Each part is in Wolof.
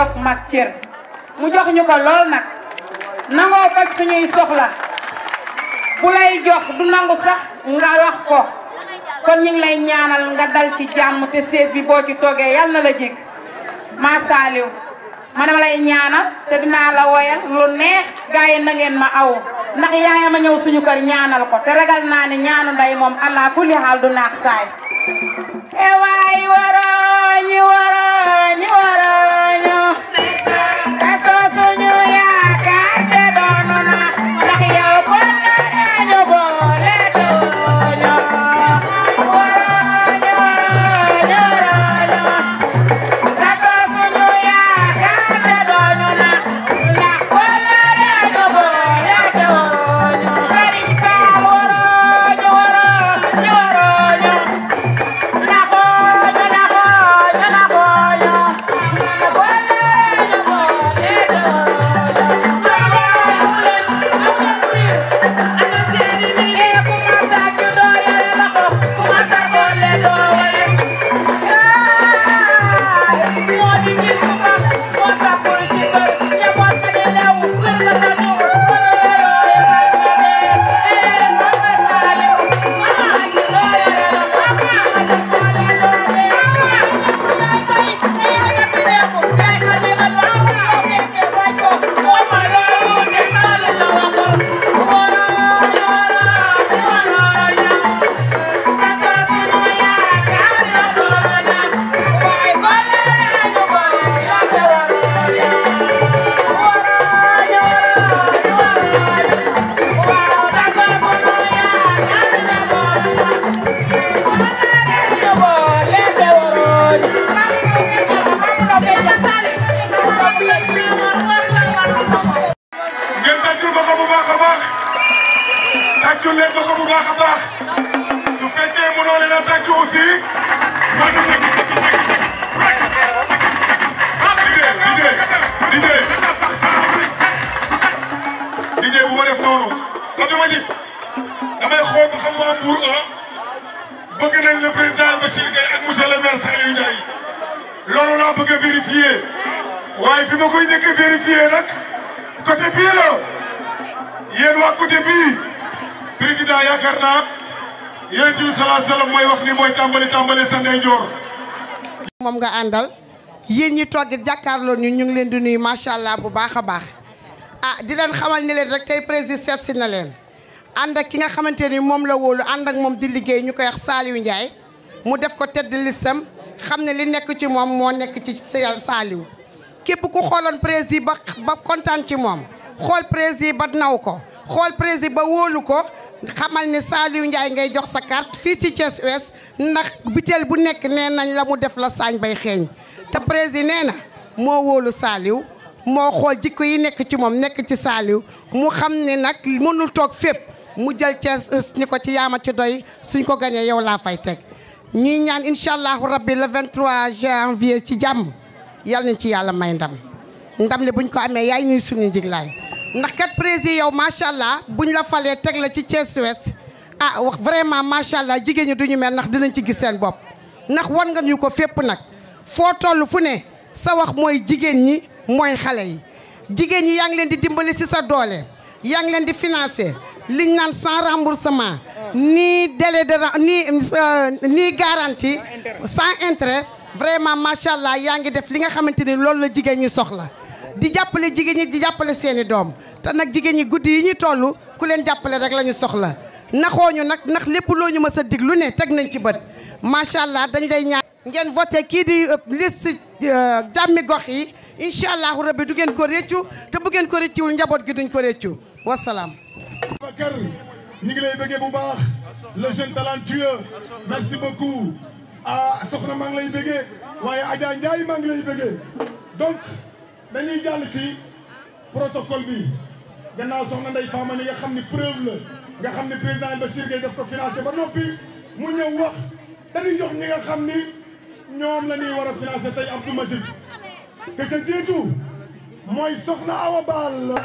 jox mag cër mu jox ñu ko lool nag nangoo faj suñuy soxla bu lay jox du nangu sax nga wax ko kon ñu ngi lay ñaanal nga dal ci jàmm te sees bi boo ci toogee yal na la jig maa saaliw ma dama lay ñaanal te dinaa la woyal lu neex gaa yi na ngeen ma aw ndax yaayam a ñëw suñu kër ñaanal ko te ragal naa ne ñaanu nday moom allah kulli xaal du naax saay e waay warooñi warooñi warooño te soo suñu yaakaar te doonu nax ndax yow bon na reño boole dooño warooñi warooñi warooño te soo suñu yaakaar te doonu nax ndax bon na reño boole dooño Sëriñ Saal warooñi warooñi warooño su fekkee mënoo leen a tàccu aussi DJ bu ma def noonu Abdou Majid damay xool ba xam waa Mbour bëgg nañ le président Bachir Gueye ak monsieur le maire Saliou Ndiaye loolu laa bëgg a vérifier waaye fi ma koy njëkk a vérifier nag côté bii la yéen waa côté bii président yaakaar naa yéen bi salaa salaam mooy wax ni mooy tàmbali sa ndeyjoor. moom nga àndal yéen ñi toog jàkkaarloo ñu ngi leen di nuyu macha allah bu baax a baax di leen xamal ni leen rek tey président seet si na leen ànd ak ki nga xamante ni moom la wóolu ànd ak moom di liggéey ñu koy wax Saliou Ndiaye mu def ko tedd listam xam ne li nekk ci moom moo nekk ci Saliou képp ku xooloon président ba kontaan ci moom xool président ba naw ko xool président ba wóolu ko xamal ni Saliou Ndiaye ngay jox sa carte fii ci Thiès Ouest ndax biteel bu nekk nee nañ la mu def la saañ bay xeeñ te président nee na moo wóolu Saliou moo xool jikko yi nekk ci moom nekk ci Saliou mu xam ne nag mënul toog fépp mu jël Thiès Ouest ni ko ci yaama ci doy suñ ko gañee yow laa fay teg ñuy ñaan incha allahu rabbi le 23 janvier ci jàmm yal nañ ci yàlla may ndam li buñ ko amee yaay ñuy suñu njiglaay ndax kat président yow macha allah buñ la falee teg la ci Thiès Ouest wax vraiment macha allah jigéen ñi duñu mel ndax dinañ ci gis seen bopp ndax wan nga ñu ko fépp nag foo toll fu ne sa wax mooy jigéen ñi mooy xale yi jigéen ñi yaa ngi leen di dimbali si sa doole yaa ngi leen di financer liñ naan sans remboursement ni délai de ni garantie sans intérêt vraiment macha allah yaa ngi def li nga xamante ni loolu la jigéen ñi soxla di jàppale jigéen ñi di jàppale seeni doom te nag jigéen ñi guddi yi ñu toll ku leen jàppale rek la ñu soxla naxooñu nag ndax lépp loo ñu mës a dig lu ne teg nañ ci bët macha allah dañ lay ñaan ngeen voté kii di liste jàmmi gox yi incha allahu rabbi du ngeen ko réccu te bu ngeen ko réccuwul njaboot gi duñ ko réccu wasalaam. Bakar ñu ngi lay bëggee bu baax le jeune talentueux merci beaucoup soxna maa ngi lay bëggee waaye Adja Ndiaye maa ngi lay bëggee donc dañuy jàll ci protocole bi gannaaw soxna Ndeye Fama ni nga xam ni preuve la nga xam ni président Bachir Gueye daf ko financé ba noppi mu ñëw wax dañuy jox ñi nga xam ni ñoom la ñuy war a financé tey Abdou Majid te ka jiitu mooy soxna Awa Bal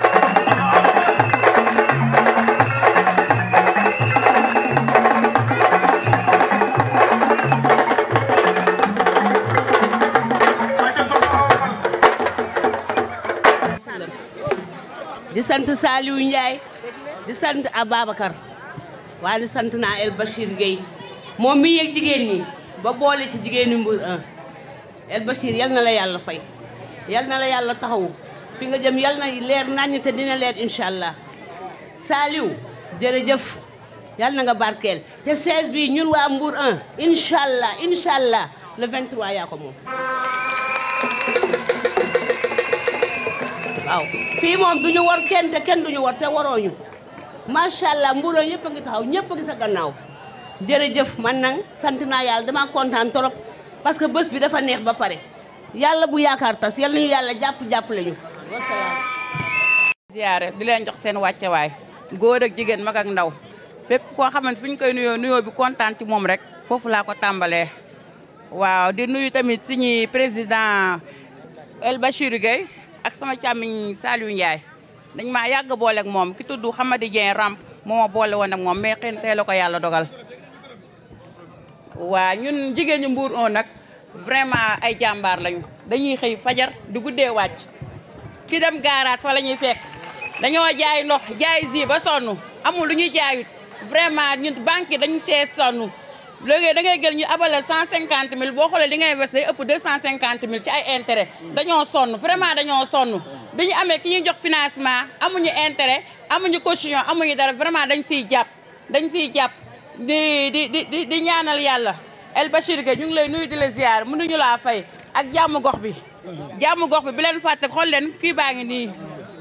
di sant Saliou Ndiaye di sant Ababacar waaye di sant naa El Bachir Gueye moom mi yëg jigéen ñi ba boole ci jigéenu Mbour 1 El Bachir yal na la yàlla fay yal na la yàlla taxawu fi nga jëm yal na leer naññ te dina leer incha allah Saliou jërëjëf yal na nga barkeel te chaise bi ñun waa Mbour 1 incha allah le 23 yaa ko moom. waaw fii moom duñu war kenn te kenn duñu war te warooñu macha allah Mbour 1 yëpp a ngi taxaw ñëpp a ngi sa gannaaw jërëjëf man nag sant naa yàlla dama kontaan trop parce que bés bi dafa neex ba pare yàlla bu yaakaar tas yal nañu yàlla jàppale ñu wasalaam. ziyaare di leen jox seen wàccewaay góor ak jigéen mag ak ndaw fépp koo xamante fi ñu koy nuyoo bi kontaan ci moom rek foofu laa ko tàmbalee. waaw di nuyu tamit suñu président El Bachir Gueye ak sama càmmiñ Saliou Ndiaye dañ maa yàgg boole ak moom ki tudd Hamadi Dieng Ramp moo ma boole woon ak moom mais xëy na tey la ko yàlla dogal. waa ñun jigéen ñi Mbour 1 nag vraiment ay jàmbaar lañu dañuy xëy fajar di guddee wàcc ki dem garage fa la ñuy fekk dañoo jaay ndox jaay zi ba sonn amul lu ñuy jaayut vraiment ñun banque yi dañu tee sonn léegi da ngay gël ñu abale 150 000 boo xoolee li ngay versé ëpp 250 000 ci ay intérêt dañoo sonn vraiment dañoo sonn bi ñu amee ki ñuy jox financement amuñu intérêt amuñu caution amuñu dara vraiment dañ siy jàpp di ñaanal yàlla El Bachir Gueye ñu ngi lay nuyu di la ziar mënuñu laa fay ak jàmm gox bi bi leen fàtte xool leen kii baa ngi nii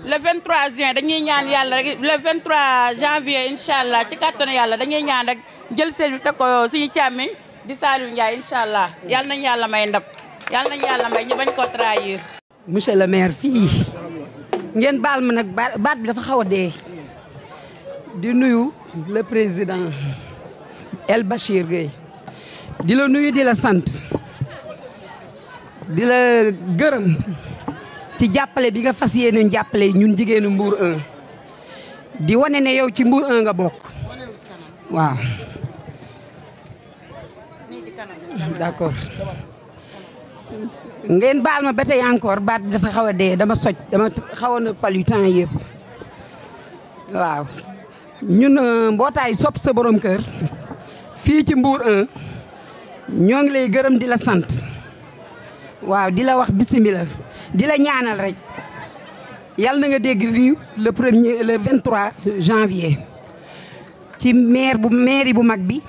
le 23 juin dañuy ñaan yàlla rek le 23 janvier incha allah ci kàttanu yàlla dañuy ñaan rek jël seen bi teg ko suñu càmmiñ di Saliou Ndiaye incha allah yàlla nañu yàlla may ndam yàlla nañu yàlla may ñu bañ ko trahir. monsieur le maire fii ngeen baal ma nag baat bi dafa xaw a dee di nuyu le président El Bachir Gueye di la nuyu di la sant di la gërëm ci jàppale bi nga fas yéene jàppale ñun jigéenu Mbour 1 di wane ne yow ci Mbour 1 nga bokk waaw d'accord ngeen baal ma ba tey encore baat bi dafa xaw a dee dama xawoon a palu temps yëpp waaw ñun mbootaay sopp sa borom kër fii ci Mbour 1 ñoo ngi lay gërëm di la sant waaw di la wax bismillah di la ñaanal rek yal na nga dégg fii le 23 janvier ci mairie bu mag bi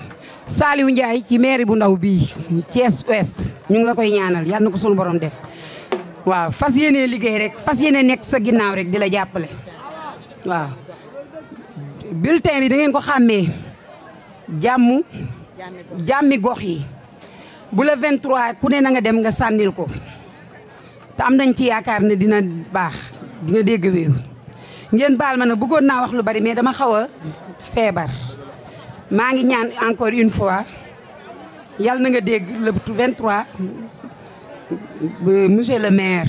Saliou Ndiaye ci mairie bu ndaw bii Thiès Ouest ñu ngi la koy ñaanal yal na ko sunu borom def waaw fas yéene liggéey rek fas yéene nekk sa ginnaaw rek di la jàppale waaw bulletin bi da ngeen ko xàmmee jàmmi gox yi bu la 23 ku ne na nga dem nga sànnil ko te am nañ ci yaakaar ne dina baax dina dégg wéew ngeen baal ma nag bëggoon naa wax lu bari mais dama xaw a feebar maa ngi ñaan encore une fois yal na nga dégg le 23 monsieur le maire.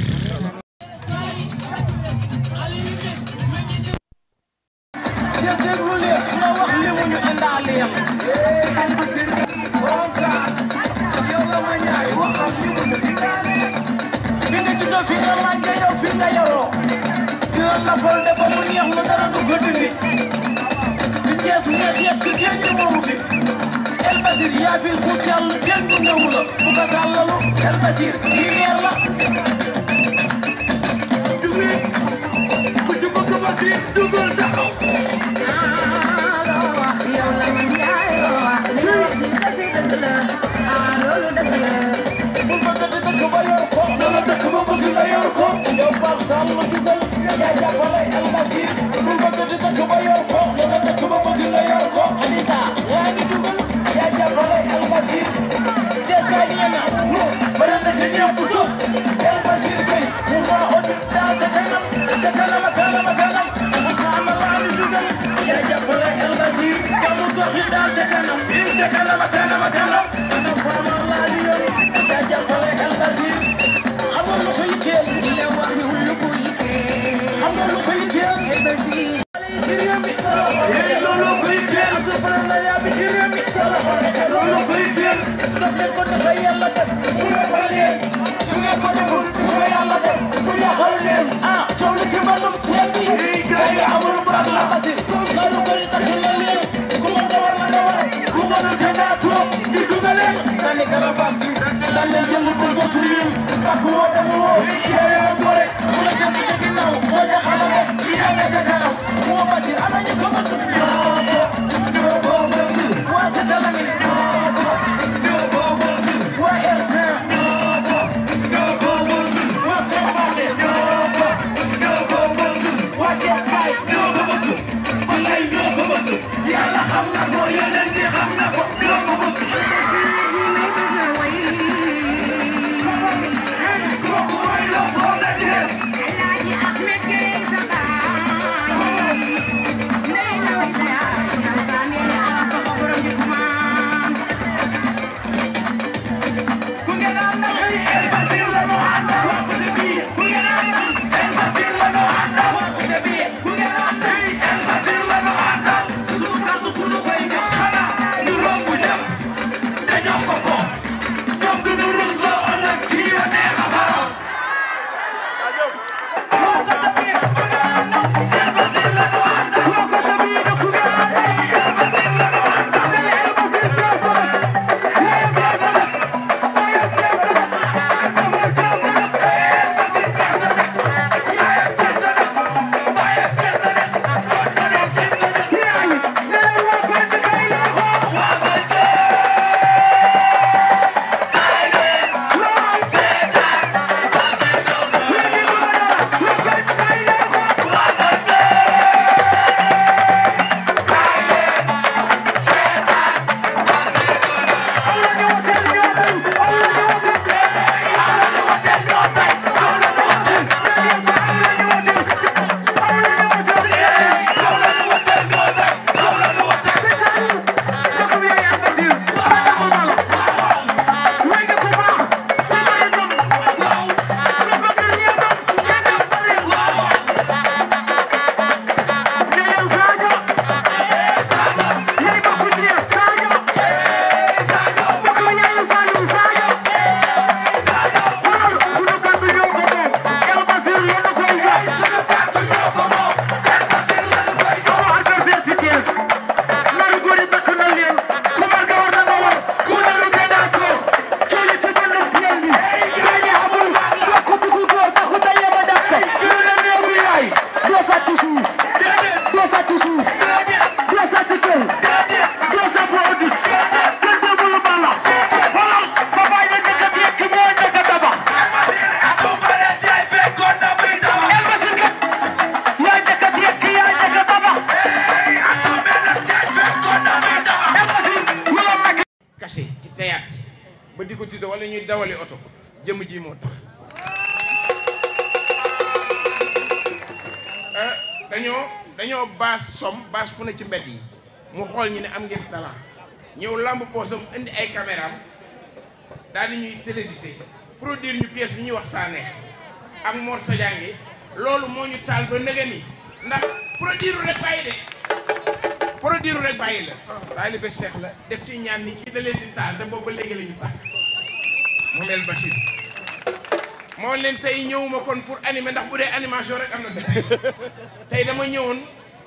El Bachir yaa fi xuus jàll kenn du ñëwu la bu ko sàllalu El Bachir lii leer la dugal ku ci bëgg Bachir dugal taxaw loo wax yow la man yaay loo wax li nga wax ci Bachir dëgg la loolu dëgg la bu bëgg di dëkk ba yor ko dama dëkk ba bëgg nga yor ko yow Pape Sall dugal yaa jàppale El Bachir bu bëgg di dëkk ba yor ko dama dëkk ba bëgg nga yor ko Alisa yaa ngi dugal yaa jàppale El Bachir Thiès kaa ngi yéen a bëri na si ñëpp suuf ko dootul lim ak woo dem woo yaa gore mu la seen ci ginnaaw moo jaxal la des yaa nga sa kanam moo basi ana ñu ko bëgg ñoo ko bëgg waa sa talamine ñoo ko bëgg waa RSA ñoo ko bëgg waa Sembate ñoo ko bëgg waa Thiès Kaay ñoo ko bëgg wallaay ñoo ko bëgg yàlla xam na ko yeneen ñi xam na ko ñoo ko bëgg ba di ko tiito wala ñuy dawali oto jëmm ji moo tax dañoo baas fu ne ci mbedd yi mu xool ñi ne am ngeen talent ñëw lamb poosam indi ay caméram daal di ñuy télévisé produire ñu pièce bi ñuy wax saa neex ak Mor Sadiange loolu moo ñu taal ba nëga ni ndax produire rek bàyyi la taalibe Cheikh la def ci ñaan ni kii da leen di taal te boobu ba léegi la ñu taal moom El Bachir moo leen tey ñëwuma kon pour animer ndax bu dee animation rek am na tey dama ñëwoon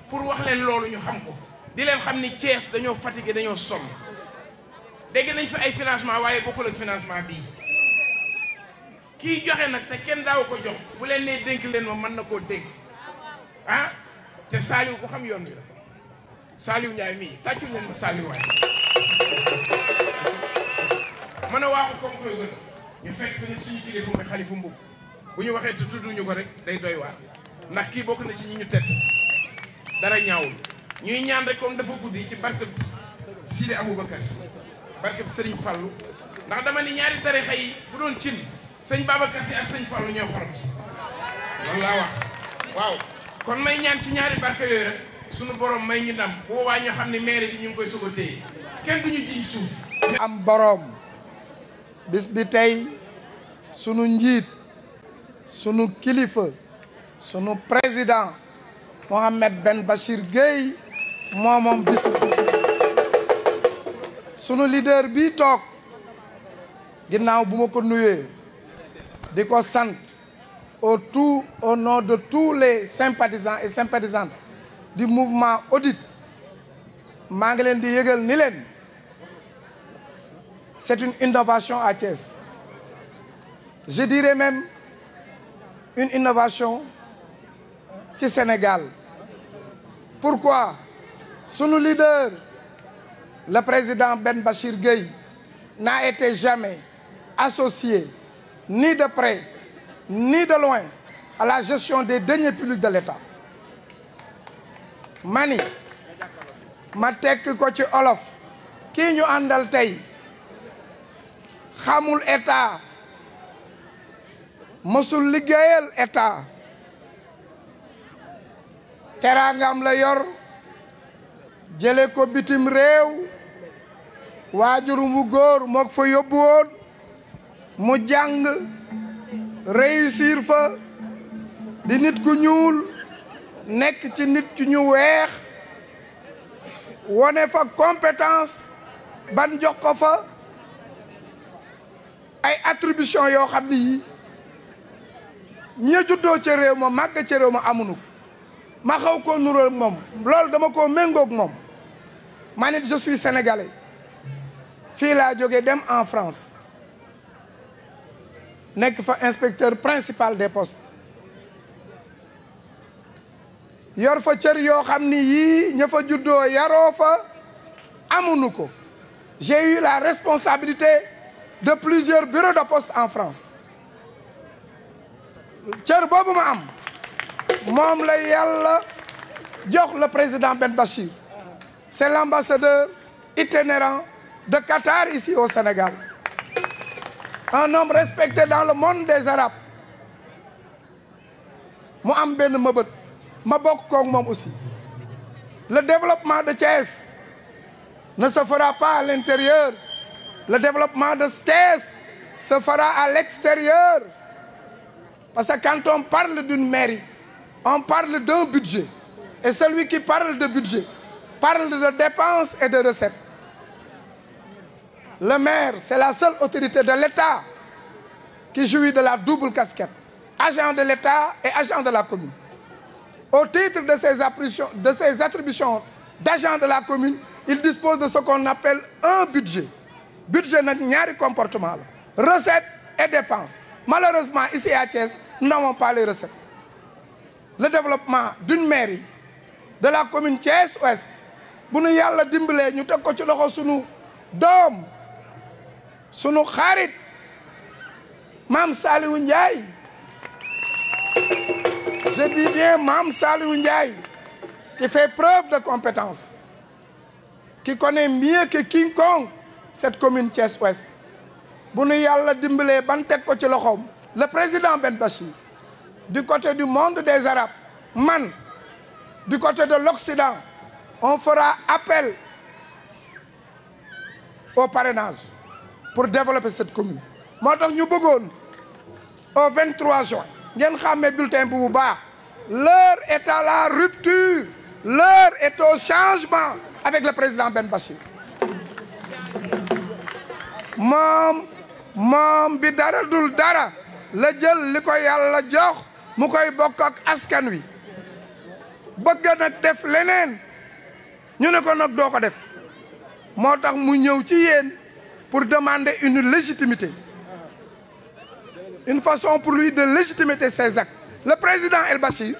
pour wax leen loolu ñu xam ko di leen xam ni Thiès dañoo fatigué dañoo sonn dégg nañ fi ay financement waaye bokkul ak financement bii kii joxe nag te kenn daaw ko jox bu leen nee dénk leen ma mën na koo dénk ah te Saliou ko xam yoon bi la Saliou Ndiaye mii tàccul leen ma Saliou waay mën a waaxu comme koy gën ñu fekk nag suñu kilifa mooy Xalifa Mbub bu ñu waxee te tudduñu ko rek day doy waar ndax kii bokk na ci ñi ñu tett dara ñaawul ñuy ñaan rek comme dafa guddi ci barke Sidi Aboubacar barke Sëriñ Fallu ndax dama ni ñaari tarixa yi bu doon cin sëñ Babacar Si ak sëñ Fallu ñoo xorom si loolu laa wax waaw kon may ñaan ci ñaari barke yooyu rek suñu borom may ñu ndam bu boobaa ñu xam ne maire bi ñu ngi koy soog a téye kenn duñu jiñ suuf am borom bis bi tey sunu njiit sunu kilifa sunu président Mohamed Ben Bachir Gueye moom bis sunu leader bi toog ginnaaw bu ma ko nuyee di ko sant au nom de tous les sympathisants et sympathisantes du mouvement Audit maa ngi leen di yëgal ni leen c'est une innovation à Thiès je dirais même une innovation ci Sénégal. Pourquoi? Son leader, le président Ben Bachir Gueye, n'a été jamais associé, ni de près, ni de loin, à la gestion des deniers publics de l'État. Mani, ma tekk ko ci olof, kii ñu àndal tey xamul État, mësul liggéeyal État, teraangam la yor, jële ko bitim réew, waajurum bu góor moo ko fa yóbbu woon, mu jàng réussir fa, di nit ku ñuul nekk ci nit ku ñu weex, wone fa compétence ban jox ko fa ay attribution yoo xam ni yi ña juddoo ca réew ma màgg ca réew ma amuñu ko. Ma xaw ko nuróo moom loolu dama ko méngoog moom man it je suis sénégalais fii laa jógee dem en France nekk fa inspecteur principal des postes yor fa cër yoo xam ni yii ña fa juddoo yaroo fa amuñu ko. J'ai eu la responsabilité de plusieurs bureaux de poste en France cër boobu ma am moom la yàlla jox le président Ben Bachir. C'est l'ambassadeur itinérant de Qatar ici au Sénégal, un homme respecté dans le monde des Arabes. mu am benn mëbët ma bokk koog moom aussi. Le développement de Thiès ne se fera pas à l'intérieur, le développement de Thiès se fera à l'extérieur. Parce que quand on parle d'une mairie, on parle d'un budget. Et celui qui parle de budget parle de dépenses et de recettes. Le maire, c'est la seule autorité de l'État qui jouit de la double casquette, agent de l'État et agent de la commune. Au titre de ses attributions d'agent de la commune, il dispose de ce qu'on appelle un budget. Budget nag ñaari comportement la, recettes et dépenses. Malheureusement, ici à Thiès, nous n'avons pas les recettes. Le développement d'une mairie de la commune Thiès-Ouest, bu nu yàlla dimbalee ñu teg ko ci loxo sunu doom, sunu xarit, Mame Saliou Ndiaye. Je dis bien Mame Saliou Ndiaye, qui fait preuve de compétence, qui connaît mieux que quiconque cette commune Thiès-Ouest. Bu nu yàlla dimbalee ban teg ko ci loxoom, le président Ben Bachir, du côté du monde des Arabes, man, du côté de l'Occident, on fera appel au parrainage pour développer cette commune. moo tax ñu bëggoon au 23 juin ngeen xàmmee bulletin bu baax, l'heure est à la rupture, l'heure est au changement avec le président Ben Bachir. moom bi dara dul dara la jël li ko yàlla jox mu koy bokk ak askan wi, bëgg nag def leneen ñu ne ko nag doo ko def. moo tax mu ñëw ci yéen pour demander une légitimité, une façon pour lui de légitimer ses actes. Le président El Bachir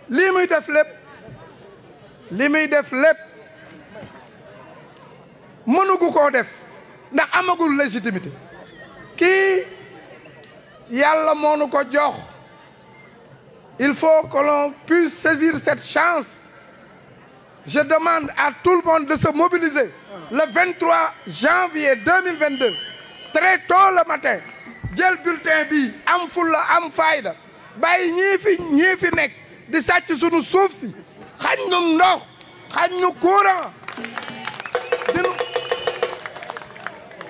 li muy def lépp mënugu koo def ndax amagul légitimité. kii yàlla moo nu ko jox, il faut que l'on puisse saisir cette chance. Je demande à tout le monde de se mobiliser le 23 janvier 2022, très tôt le matin, jël bulletin bi am fulla am fayda, bàyyi ñii fi nekk di sàcc sunu suuf si, xañ ñu ndox, xañ ñu courant,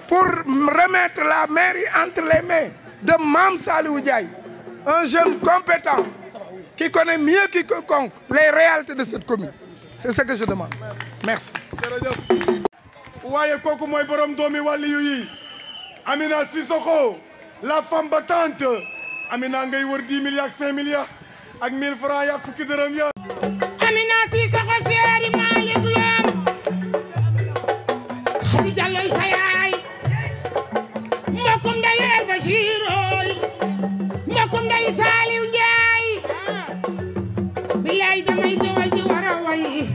pour remettre la mairie entre les mains de Mame Saliou Ndiaye, un jeune compétent qui connaît mieux que quiconque les réalités de cette commune. C'est ce que je demande. Merci. waaye kooku mooy borom doomi wàlliyu yi, Amina Sissoko, la femme battante. Amina ngay wër 10 milliards 5 milliards ak 1000 francs yak fukki dërëm ya. Amina Sissoko seeri Malick Loum, Khady Diallo sa yaay, mbokkum ndey El Bachir mbokkum nday Saliou Ndiaye bilaay damay jëwal ji war a way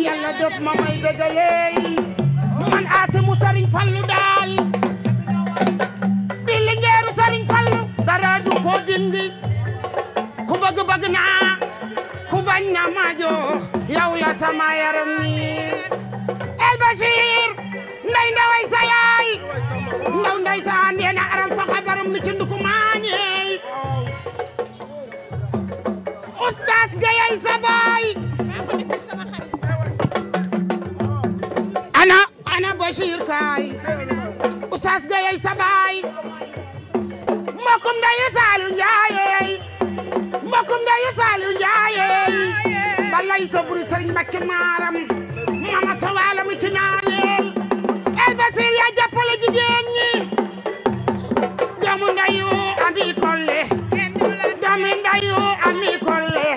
yàlla def ma may dëggaley man Asimu Sëriñ Fallu daal di lingeeru Sëriñ Fallu dara du ko dindi ku bëgg naa ku bañ na ma jox yow la sama yaram ni El Bachir nday ndaway sa yaay ndaw nday sa andeena aram fa xabaram mi ci nduku maañey Oustaz Gayay sa baay ana Bachir kaay Oustaz Gayay sa baay mbokkum nday Saliou Ndiaye mbokkum nday Saliou Ndiaye balay sa buri Sëriñ Mbakke Maaram mama sa waala mi ci naaneel El Bachir yaa jàppale jigéen ñi doomu ndayu Ami Kolle doomu ndayu Ami Kolle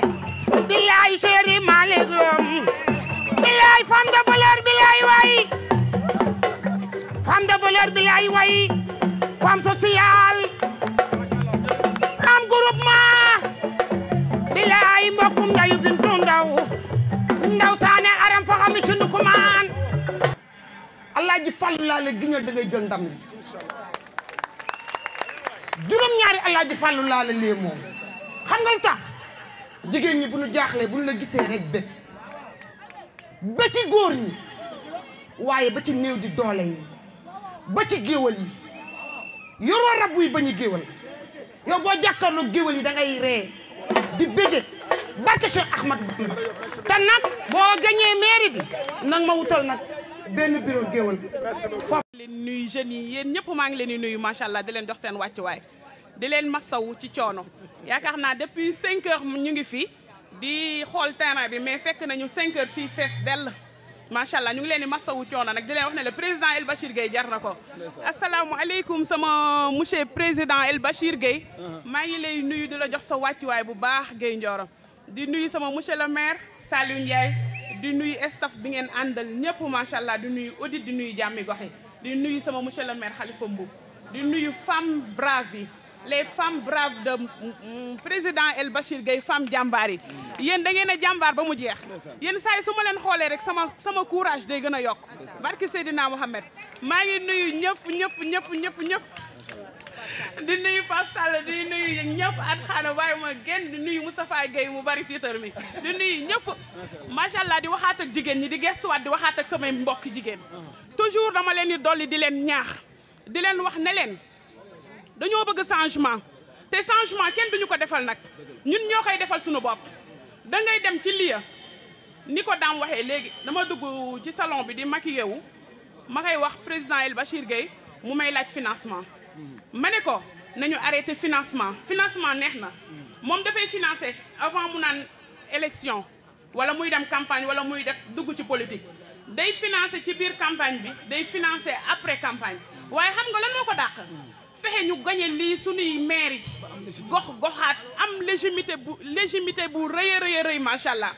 bilaay chéri Malick Lom bilaay femme de valeur bilaay way femme de valeur bilaay way femme sociale femme groupement bilaay mbokkum ndayu Bintu ndaw saane aram fa xam ci ndukumaan Alaaji Fallu laa la giñal da ngay jël ndam li juróom-ñaari Alaaji Fallu laa la lee moom xam nga lu tax jigéen ñi bu ñu jaaxlee bu ñu la gisee rek bépp ba ci góor ñi waaye ba ci néew di doole yi ba ci géwal yi yoroo rab yi ba ñu géwal yow boo jàkkaarloo géwal yi da ngay ree di bége barke Cheikh Ahmad Bamba te nag boo gañee mairie bi nag ma wutal nag benn bureau géwal foofu leen nuyu jeunes yi yéen ñëpp maa ngi leen di nuyu macha allah di leen jox seen wàccuwaay di leen masawu ci coono yaakaar naa depuis 5 heures ñu ngi fi di xool terrain bi mais fekk nañu 5 heures fii fees dell macha allah ñu ngi leen di masawu coono nag di leen wax ne le président El Bachir Gueye jar na ko. asalaamualeykum sama monsieur président El Bachir Gueye. maa ngi lay nuyu di la jox sa wàccuwaay bu baax Gueye Ndioro. di nuyu sama monsieur le maire Saliou Ndiaye di nuyu staff bi ngeen àndal ñëpp macha allah di nuyu audit di nuyu jàmmi gox yi di nuyu sama monsieur le maire Khalifa Mboub di nuyu femmes braves yi les femmes braves de président El Bachir Gueye femmes jàmbaar yi yéen da ngeen a jàmbaar ba mu jeex yéen saa yi su ma leen xoolee rek sama courage day gën a yokk barki Seydina Mohamed maa ngi nuyu ñëpp di nuyu Pape Sall di nuyu ñëpp at xaana waaye ma génn di nuyu Moustapha Gueye mu bari tiitar mi di nuyu ñëpp macha allah di waxaat ak jigéen ñi di gestuwaat di waxaat ak samay mbokk jigéen toujours dama leen di dolli di leen ñaax di leen wax ne leen dañoo bëgg changement te changement kenn duñu ko defal nag ñun ñoo koy defal suñu bopp da ngay dem ci lieu ni ko daam waxee léegi dama dugg ci salon bi di maquillé wu ma koy wax président El Bachir Gueye mu may laaj financement ma ne ko nañu arrêté financement neex na moom dafay financé avant mu naan élection wala muy dem campagne wala muy def dugg ci politique day financé ci biir campagne bi day financé après campagne waaye xam nga lan moo ko dàq fexe ñu gagné lii suñuy maire yi goxaat am légitimité bu rëy macha allah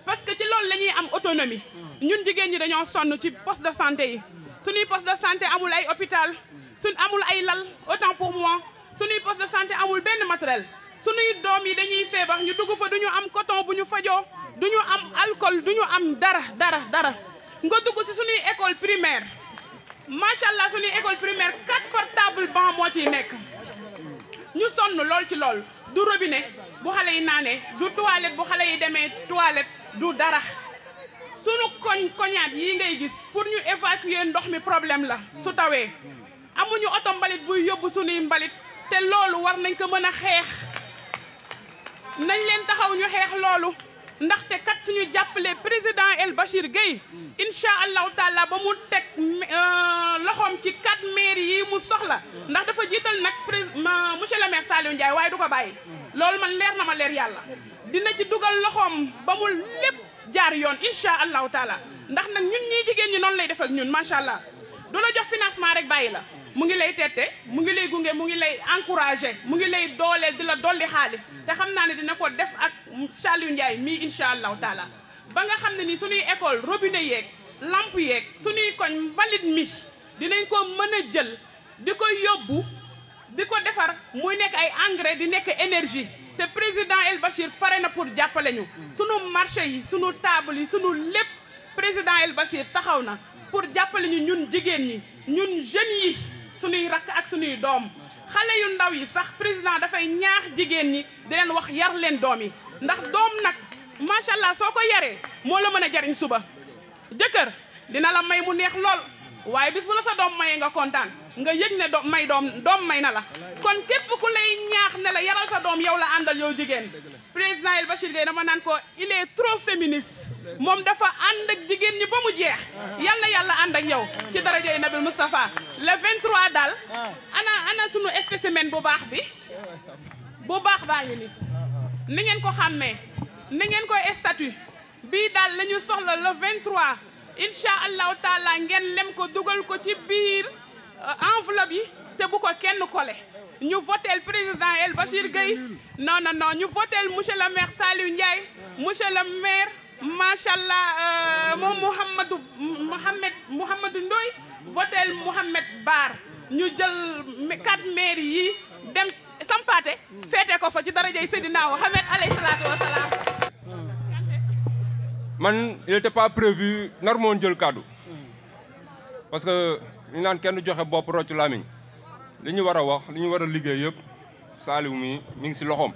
parce que ci loolu la ñuy am autonomie ñun jigéen ñi dañoo sonn ci poste de santé yi suñuy poste de santé amul ay hôpital amul ay lal autant pour moi suñuy poste de santé amul benn matériel suñuy doom yi dañuy feebar ñu dugg fa duñu am coton bu ñu fajoo duñu am alcool duñu am dara nga dugg si suñuy école primaire macha allah suñuy école primaire 4 portable banc moo ciy nekk ñu sonn lool ci lool du robinet bu xale yi naanee du toilette bu xale yi demee toilette du dara suñu koñaat yi ngay gis pour ñu évacuer ndox mi problème la su tawee amuñu oto mbalit buy yóbbu suñuy mbalit te loolu war nañ ko mën a xeex nañ leen taxaw ñu xeex loolu ndaxte kat suñu jàppale président El Bachir Gueye incha allahu taala ba mu teg loxoom ci 4 maires yi mu soxla ndax dafa jiital nag monsieur le maire Saliou Ndiaye waaye du ko bàyyi loolu man leer na ma leer yàlla dina ci dugal loxoom ba mu lépp jaar yoon incha allahu taala ndax nag ñun ñii jigéen ñi noonu lay def ak ñun macha allah du la jox financement rek bàyyi la mu ngi lay tette mu ngi lay gunge mu ngi lay encouragé mu ngi lay dooleel di la dolli xaalis te xam naa ne dina ko def ak Saliou Ndiaye mii incha allahu taala ba nga xam ne ni suñuy école robinet yeeg lampe yeeg suñuy koñ mbalit mi dinañ ko mën a jël di ko yóbbu di ko defar muy nekk ay engrais di nekk énergie te président El Bachir pare na pour jàppale ñu sunu marché yi sunu table yi sunu lépp président El Bachir taxaw na pour jàppale ñu ñun jigéen ñi ñun jeunes yi sunuy rakk ak sunuy doom xale yu ndaw yi sax président dafay ñaax jigéen ñi di leen wax yar leen doom yi ndax doom nag macha allah soo ko yaree moo la mën a jariñ suba jëkkër dina la may mu neex lool waaye bis bu la sa doom mayee nga kontaan nga yëg ne doom may na la kon képp ku lay ñaax ne la yaral sa doom yow la àndal yow jigéen président El Bachir Gueye dama naan ko il est trop féministe moom dafa ànd ak jigéen ñi ba mu jeex yal na yàlla ànd ak yow ci darajay Nabil Moustapha le 23 daal ana sunu spécimen bu baax bi bu baax baa ngi ni ni ngeen ko xàmmee ni ngeen koy statut bii daal la ñu soxla le 23 incha allahu taala ngeen lem ko dugal ko ci biir enveloppe yi te bu ko kenn collé ñu voteel président El Bachir Gueye non ñu voteel monsieur le maire Saliou Ndiaye monsieur le maire macha allah moom Mouhamadou Ndoye voteel Mouhamed Baar ñu jël 4 maires yi dem sampaate feete ko fa ci darajay Seydina Mohamed alayhi salaatu wa salaam. man il n'était pas prévu normoon jël kaddu parce que ñu naan kenn joxe bopp rocc lamiñ li ñu war a wax li ñu war a liggéey yëpp Saliou mi ngi si loxoom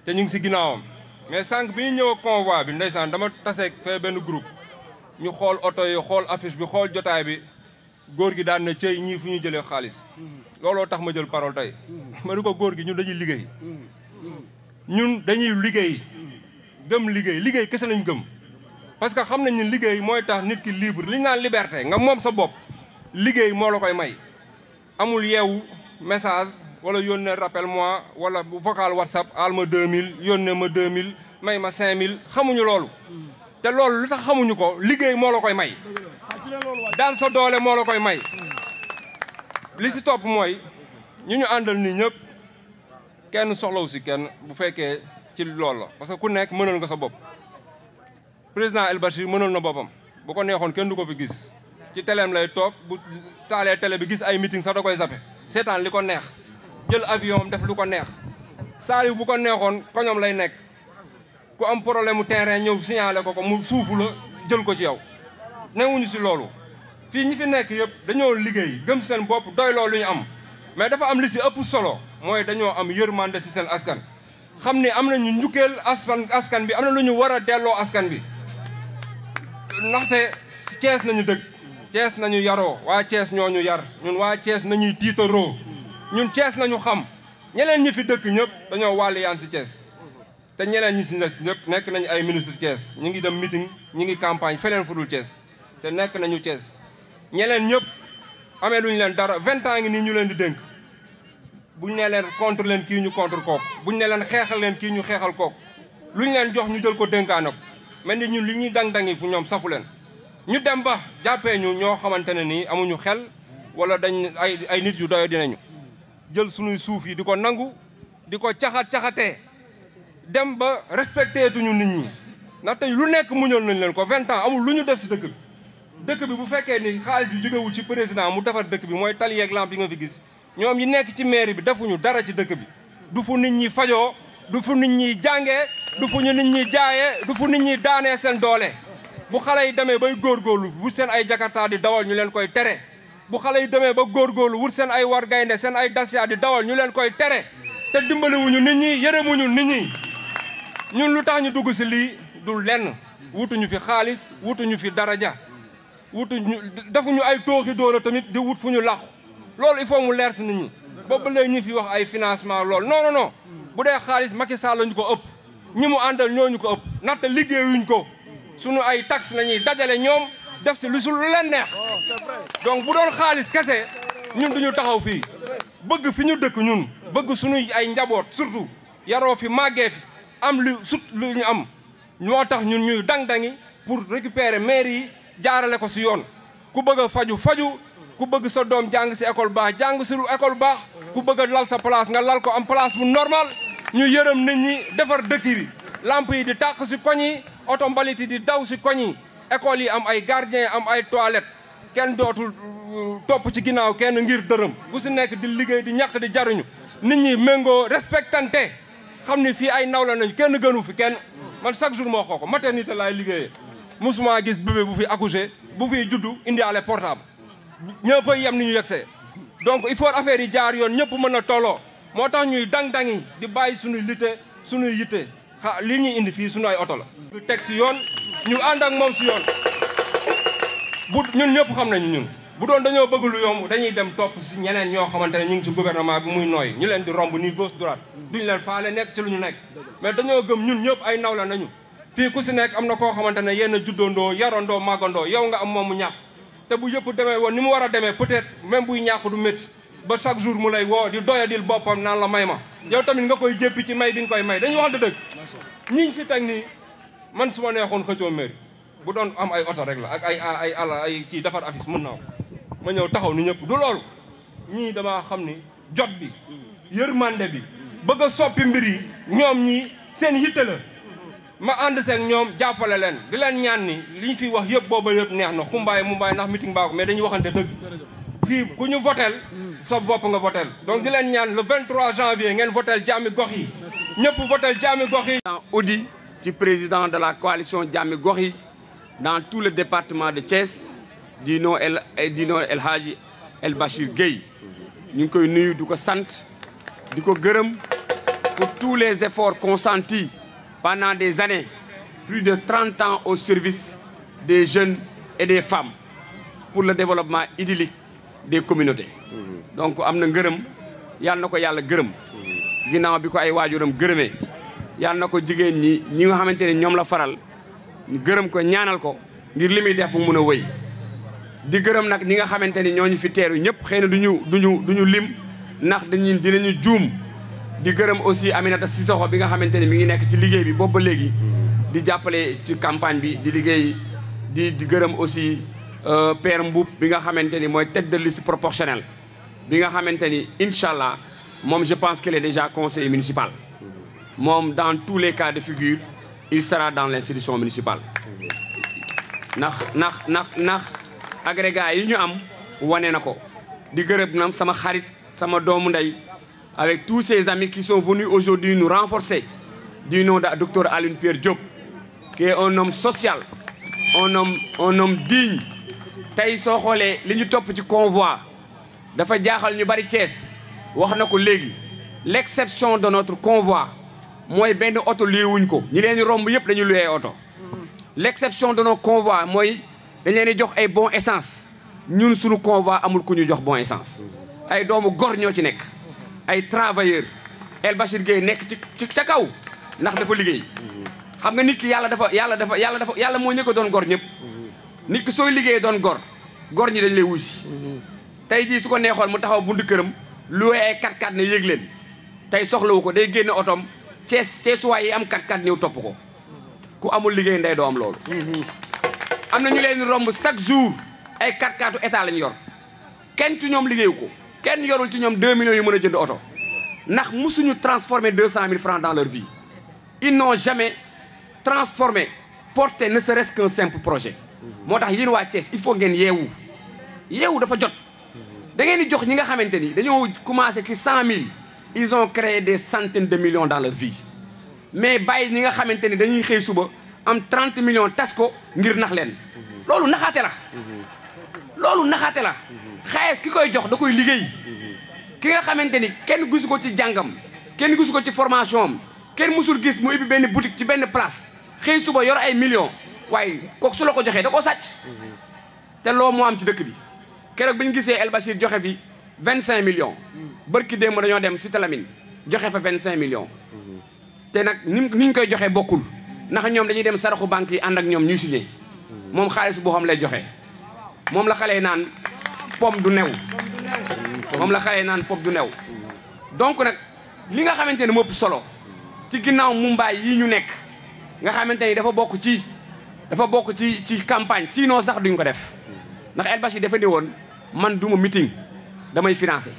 te ñu ngi si ginnaawam mais sànq bi ñu ñëw convoi bi ndeysaan dama taseeg fee benn groupe ñu xool oto yi xool affiche bi xool jotaay bi góor gi daan na cëy ñii fu ñu jëlee xaalis looloo tax ma jël parole tey ma di ko góor gi ñun dañuy liggéey ñun dañuy liggéey kese lañ gëm parce que xam nañ ni liggéey mooy tax nit ki libre li ñu naan liberté nga moom sa bopp liggéey moo la koy may amul yeewu message wala yónnee rappel moi wala vocal whatsapp al ma 2000 yónnee ma 2000 may ma 5000 xamuñu loolu te loolu lu tax xamuñu ko liggéey moo la koy may daan sa doole moo la koy may li si topp mooy ñu àndal nii ñëpp kenn soxlawu si kenn bu fekkee ci loolu la parce que ku nekk mënal nga sa bopp président El Bachir mënal na boppam bu ko neexoon kenn du ko fi gis ci téléem lay toog bu taalee télé bi gis ay meeting sax da koy zappe seetaan li ko neex jël avion def lu ko neex Saliou bu ko neexoon koñom lay nekk ku am problème mu terrain ñëw signalé ko mu suufu la jël ko ci yow newuñu si loolu fii ñi fi nekk yëpp dañoo liggéey gëm seen bopp doy loolu ñu am mais dafa am li si ëpp solo mooy dañoo am yërmande si seen askan xam ne am nañu njukkeel askan bi am na lu ñu war a delloo askan bi ndaxte Thiès nañu dëkk Thiès nañu yaroo waa Thiès ñoo ñu yar ñun waa Thiès nañuy tiitaroo ñun Thiès nañu xam ñeneen ñi fi dëkk ñëpp dañoo wàllu yaan si Thiès te ñeneen ñi si des ñëpp nekk nañu ay ministre Thiès ñu ngi dem meeting ñu ngi campagne feneen fu dul Thiès te nekk nañu Thiès ñeneen ñëpp amee luñu leen dara 20 ans ngi nii ñu leen di dénk buñ ne leen contre leen kii ñu contre kooku buñ ne leen xeexal leen kii ñu xeexal kooku luñ leen jox ñu jël ko dénkaane ko mel ni ñun li ñuy dang-dangi fu ñoom safu leen ñu dem ba jàppee ñu ñoo xamante ne nii amuñu xel wala dañ ay nit yu doyo dinañu jël suñuy suuf yi di ko nangu di ko caxatee dem ba respecté tuñu nit ñi ndaxte lu nekk muñal nañ leen ko 20 ans amul lu ñu def si dëkk bi bu fekkee ni xaalis bi jógewul ci président mu defar dëkk bi mooy tali yeeg lamp yi nga fi gis ñoom ñi nekk ci mairie bi defuñu dara ci dëkk bi du fu nit ñi fajoo du fu nit ñi jàngee du fu ñu nit ñi jaayee du fu nit ñi daanee seen doole bu xale yi demee bay góorgóorlu wut seen ay jakarta di dawal ñu leen koy tere bu xale yi demee ba góorgóorlu wut seen ay war gaynde seen ay dacia di dawal ñu leen koy tere te dimbaliwuñu nit ñi yërëmuñu nit ñi ñun lu tax ñu dugg si lii du lenn wutuñu fi xaalis wutuñu fi daraja defuñu ay tooxi doona tamit di wut fu ñu làqu loolu il faut mu leer si nit ñi boobu ba léegi ñi fi wax ay financement loolu non bu dee xaalis Macky Sall lañu ko ëpp ñi mu àndal ñooñu ko ëpp ndaxte liggéeyuñ ko suñu ay taxe la ñuy dajale ñoom def si lu leen neex donc bu doon xaalis kese ñun duñu taxaw fii bëgg fi ñu dëkk ñun bëgg suñuy ay njaboot surtout yaroo fi màggee fi am lu ñu am ñoo tax ñun ñuy dang-dangi pour récupérer mairie yi jaarale ko si yoon ku bëgg a faju ku bëgg sa doom jàng si école baax jàng si école baax ku bëgg a lal sa place nga lal ko am place bu normal ñu yërëm nit ñi defar dëkk bi lamp yi di tàq si koñ yi oto mbalit yi di daw si koñ yi école yi am ay gardien am ay toilette kenn dootul topp ci ginnaaw kenn ngir dërëm bu si nekk di liggéey di ñàkk di jaruñu nit ñi méngoo respectante xam ni fii ay nawla nañu kenn gënu fi kenn man chaque jour moo xoo ko maternité laay liggéeyee musuma gis bébé bu fi accouché bu fi juddu indi ale portable ñëpp a yem ni ñu yegsee donc il faut affaire yi jaar yoon ñëpp mën a tolloo moo tax ñuy dang-dangi di bàyyi suñuy suñuy yitte lii ñuy indi fii suñu ay oto la ñu teg si yoon ñu ànd ak moom si yoon bu ñun ñëpp xam nañu ñun bu doon dañoo bëgg lu yomb dañuy dem topp si ñeneen ñoo xamante ne ñu ngi ci gouvernement bi muy nooy ñu leen di romb nii gauche droite duñu leen faale nekk ci lu ñu nekk mais dañoo gëm ñun ñëpp ay nawla nañu fii ku si nekk am na koo xamante ne yenn juddandoo yarandoo màggandoo yow nga am moom mu ñàkk te bu yëpp demee woon ni mu war a demee peut-être même buy ñàkk du métti ba chaque jour mu lay woo di doyadil boppam naan la may ma yow tamit nga koy jéppi ci may bi nga koy may dañuy wax dëgg ñiñ fi teg nii man su ma neexoon xëccoo mairie bu doon am ay oto rek la ak ay kii defar affiche mën naa ma ñëw taxaw ni ñëpp du loolu ñii damaa xam ni jot bi yërmande bi bëgg a soppi mbir yi ñoom ñii seen yitte la ma ànd seeg ñoom jàppale leen di leen ñaan ni li ñu fi wax yëpp booba yëpp neex na xumbaay mumbaay ndax meeting baa ko mais dañuy waxante dëgg fii ku ñu votel sa bopp nga votel donc di leen ñaan le 23 janvier ngeen votel Jàmmi Gox yi ñëpp votel Jàmmi Gox yi. Audi ci président de la coalition Jàmmi Gox yi dans tout le département de Thiès di nom El Hadji El Bachir Gueye ñu ngi koy nuyu di ko sant di ko gërëm pour tous les efforts consentis pendant des années plus de 30 ans au service des jeunes et des femmes pour le développement idyllique des communautés. donc am na ngërëm yàlla na ko yàlla gërëm ginnaaw bi ko ay waajuram gërëmee yàlla na ko jigéen ñi nga xamante ne ñoom la faral gërëm ko ñaanal ko ngir li muy def mu mun a wëy di gërëm nag ñi nga xamante ni ñooñu fi teeru ñëpp xëy na duñu lim ndax dinañu juum di gërëm aussi Aminata Sissoko bi nga xamante ni mi ngi nekk ci liggéey bi boobu ba léegi di jàppale ci campagne bi di liggéey di gërëm aussi Père Mboup bi nga xamante ni mooy tête de liste proportionnelle bi nga xamante ni incha allah moom je pense qu'il est déjà conseiller municipal moom dans tous les cas de figure il sera dans l'institution municipale ndax agrégat yi ñu am wane na ko di gërëm nam sama xarit sama doomu ndey avec tous ces amis qui sont venus aujourd'hui nous renforcer du nom de docteur Alioune Pierre Diop qui est un homme social un homme digne tey soo xoolee li ñu topp ci convoi dafa jaaxal ñu bari Thiès wax na ko léegi l'exception de notre convoi mooy benn oto luye wuñ ko ñi leen di romb yëpp dañu luye oto l'exception de nos convois mooy dañ leen di jox ay bon essence ñun suñu convoi amul ku ñu jox bon essence ay doomu gor ñoo ci nekk ay travailleurs El Bachir Gueye nekk ci ca kaw ndax dafa liggéey xam nga nit ki yàlla moo ñëkk a doon gor ñëpp nit ki sooy liggéey doon gor ñi dañ lay wusi tey jii su ko neexoon mu taxaw buntu këram loué ay 4x4 ne yëg leen tey soxlawu ko day génne otoom Ceesuwaay yi am 4x4 ñëw topp ko ku amul liggéey ndey doo am loolu am na ñu leen romb chaque jour ay 4x4 état lañu yor kenn ci ñoom liggéeyu ko kenn yorul ci ñoom 2 millions yu mën a jënd oto ndax musuñu transformer 200 000 francs dans leur vie ils n'ont jamais transformé porté ne serait-ce qu'un simple projet moo tax yéen waa Thiès il faut ngeen yeewu dafa jot da ngeen di jox ñi nga xamante ni dañoo commencé ci 100 000 ils ont créé des centaines de millions dans leur vie mais bàyyi ñi nga xamante ni dañuy xëy suba am 30 millions tas ko ngir nax leen loolu naxaate la xaalis ki koy jox da koy liggéey ki nga xamante ni kenn gisu ko ci jàngam kenn gisu ko ci formation am kenn musul gis mu ubbi benn boutique ci benn place xëy suba yor ay millions waaye kooku su la ko joxee da koo sàcc te loo moo am ci dëkk bi keroog bi ñu gisee El Bachir joxe fi 25 millions bërki démb dañoo dem Cité Lamine joxe fa 25 millions te nag ni ñu koy joxee bokkul ndax ñoom dañuy dem saraxu banque yi ànd ak ñoom ñuy signé moom xaalis boo xam lay joxe moom la xale yi naan pomme du new donc nag li nga xamante ne moo ëpp solo ci ginnaaw Mumbaay yi ñu nekk nga xamante ni dafa bokk ci campagne sinon sax duñ ko def ndax El Bachir dafa ne woon man duma meeting damay financé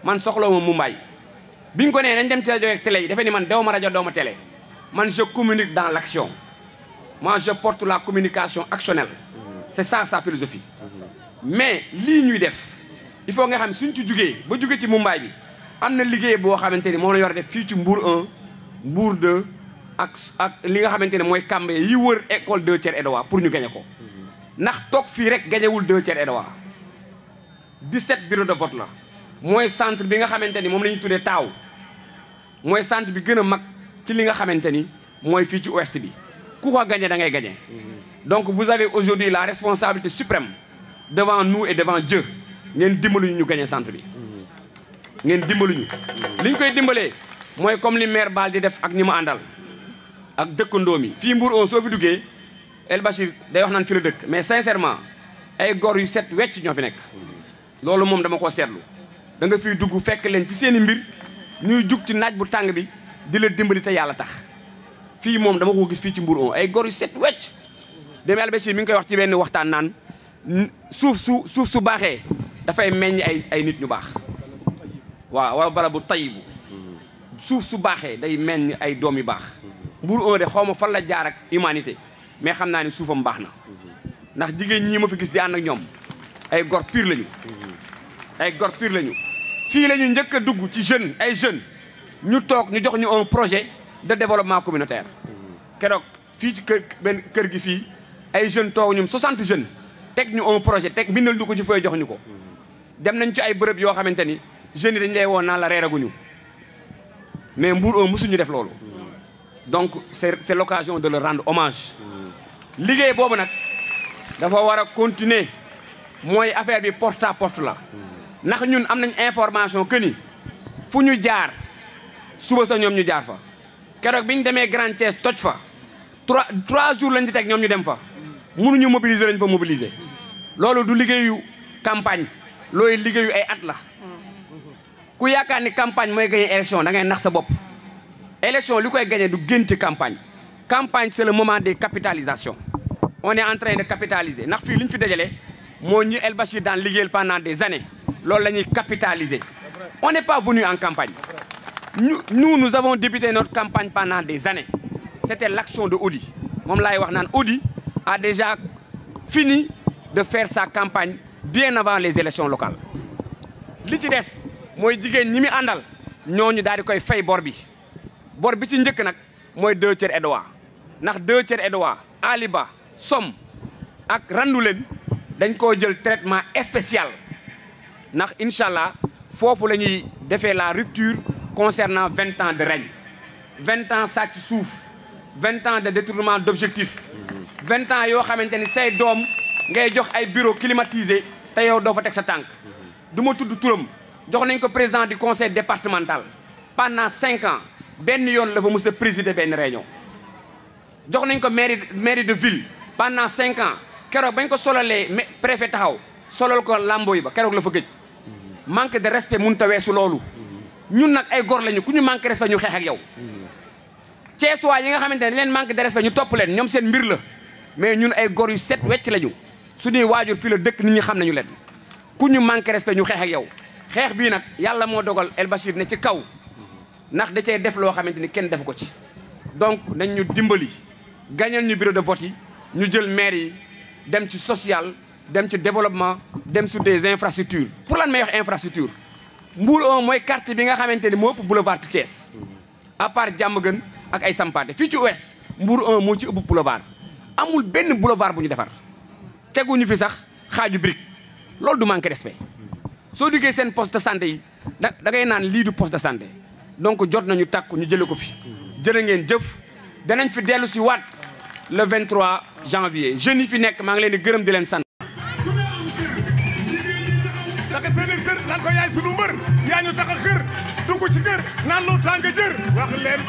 man soxla ma Mumbaay biñ ko nee nañ dem ci rajo ak télé yi dafa ni man dew ma rajo dew ma télé man je communique dans l'action moi je porte la communication actionnelle c'est ça sa philosophie mais lii ñuy def il faut nga xam suñ ci jugee ba jugee ci Mumbaay bi am na liggéey boo xamante ni moom la ñu war a def fii ci Mbour 1 Mbour 2 ak li nga xamante ne mooy kàmb yi wër école 2 Thier Edouard pour ñu gañe ko ndax toog fii rek gañewul 2 Thier Edouard 17 bureau de vote la mooy centre bi nga xamante ni moom la ñu tuddee taaw mooy centre bi gën a mag ci li nga xamante ni mooy fii ci ouest bi ku ko gañe da ngay gañe donc vous avez aujourd'hui la responsabilité suprême devant nous et devant Dieu ngeen dimbaluñu ñu gañe centre bi ngeen dimbaluñu li ñu koy dimbalee mooy comme li maire Bal di def ak ñi ma àndal ak dëkkandoo mi fii Mbour 1 soo fi duggee El Bachir day wax naan fi la dëkk mais sincèrement ay gor yu set wecc ñoo fi nekk loolu moom dama ko seetlu da nga fiy dugg fekk leen ci seen i mbir ñuy jug ci naaj bu tàng bi di la dimbali te yàlla tax fii moom dama ko gis fii ci Mbour 1 ay gor yu set wecc dem El Bachir mi ngi koy wax ci benn waxtaan naan suuf su baaxee dafay meññ ay nit ñu baax waaw wala bala bu tayibu suuf su baaxee day meññ ay doom yu baax Mbour 1 de xaw ma fan la jaar ak humanité mais xam naa ne suufam baax na ndax jigéen ñi ma fi gis di ànd ak ñoom ay gor pire lañu ay gor pire lañu fii la ñu njëkk a dugg ci ay jeunes ñu toog ñu jox ñu un projet de développement communautaire keroog fii ci kër gi fii ay jeunes toog ñoom 60 jeunes teg ñu un projet teg bindal ñu ko ci fooy jox ñu ko dem nañ ci ay bërëb yoo xamante ni jeunes yi dañ lay woon naan la reeraguñu mais Mbour 1 musuñu def loolu donc c'est l'occasion de leur rendre hommage liggéey boobu nag dafa war a continuer mooy affaire bi porte à porte la ndax ñun am nañ information que ni fu ñu jaar suba sa ñoom ñu jaar fa keroog bi ñu demee Grand Thiès toj fa 3 jours lañ di teg ñoom ñu dem fa mënuñu mobiliser lañ fa mobiliser loolu du liggéeyu campagne looy liggéeyu ay at la ku yaakaar ni campagne mooy gagner élection da ngay nax sa bopp élection li koy gagner du génn ci campagne c'est le moment des capitalisations on est en train de capitaliser ndax fii li ñu fi dajale moo ñu El Bachir daan liggéeyal pendant des années loolu la ñuy capitaliser on n'est pas venu en campagne nous avons débuté notre campagne pendant des années c'était l'action de Odi moom laay wax naan Odi a déjà fini de faire sa campagne bien avant les élections locales li ci des mooy jigéen ñi mi àndal ñooñu daal di koy fay bor bi ci njëkk nag mooy 2 Thier Edouard ndax 2 Thier Edouard Aliba Somme ak Randoulène dañ koo jël traitement spécial ndax incha allah foofu la ñuy defee la rupture concernant 20 ans de règne 20 ans sàcc suuf 20 ans de détournement d'objectifs 20 ans yoo xamante ni say doom ngay jox ay bureau climatisé te yow doo fa teg sa tànk du ma tudd turam jox nañ ko président du conseil départemental pendant 5 ans benn yoon la fa mës a présider benn réunion jox nañ ko mairie de ville pendant 5 ans keroog bañ ko solalee préfet taxaw solal ko lamboy ba keroog la fa gëj manque de respect mun ta weesu loolu ñun nag ay gor lañu ku ñu manque respect ñu xeex ak yow Ceesuwaa yi nga xamante ne leen manque de respect ñu topp leen ñoom seen mbir la mais ñun ay gor yu set wecc lañu suñuy waajur fii la dëkk nit ñi xam nañu leen ku ñu manque respect ñu xeex ak yow xeex bii nag yàlla moo dogal El Bachir ne ci kaw ndax da cay def loo xamante ni kenn defu ko ci donc nañ ñu dimbali gañal ñu bureau de vote yi ñu jël maire yi dem ci social dem ci développement dem sur des infrastructures pour lan may wax infrastructure Mbour 1 mooy quartier bi nga xamante ni moo ëpp boulevard ci Thiès à part Diamaguène ak ay Sampaate fii ci ouest Mbour 1 moo ci ëpp boulevard amul benn boulevard bu ñu defar teguñu fi sax xaaju brique loolu du manque respect soo duggee seen poste de santé yi da ngay naan lii du poste de santé donc jot nañu takku ñu jële ko fi jërë ngeen jëf danañ fi dellu si waat le 23 janvier jeunes yi fi nekk maa ngi leen di gërëm di leen sant. naka seen i sër naan ko yaay sunu mbër yaa ñu tax a xër dugg ci kër naan lu tàng jër wax leen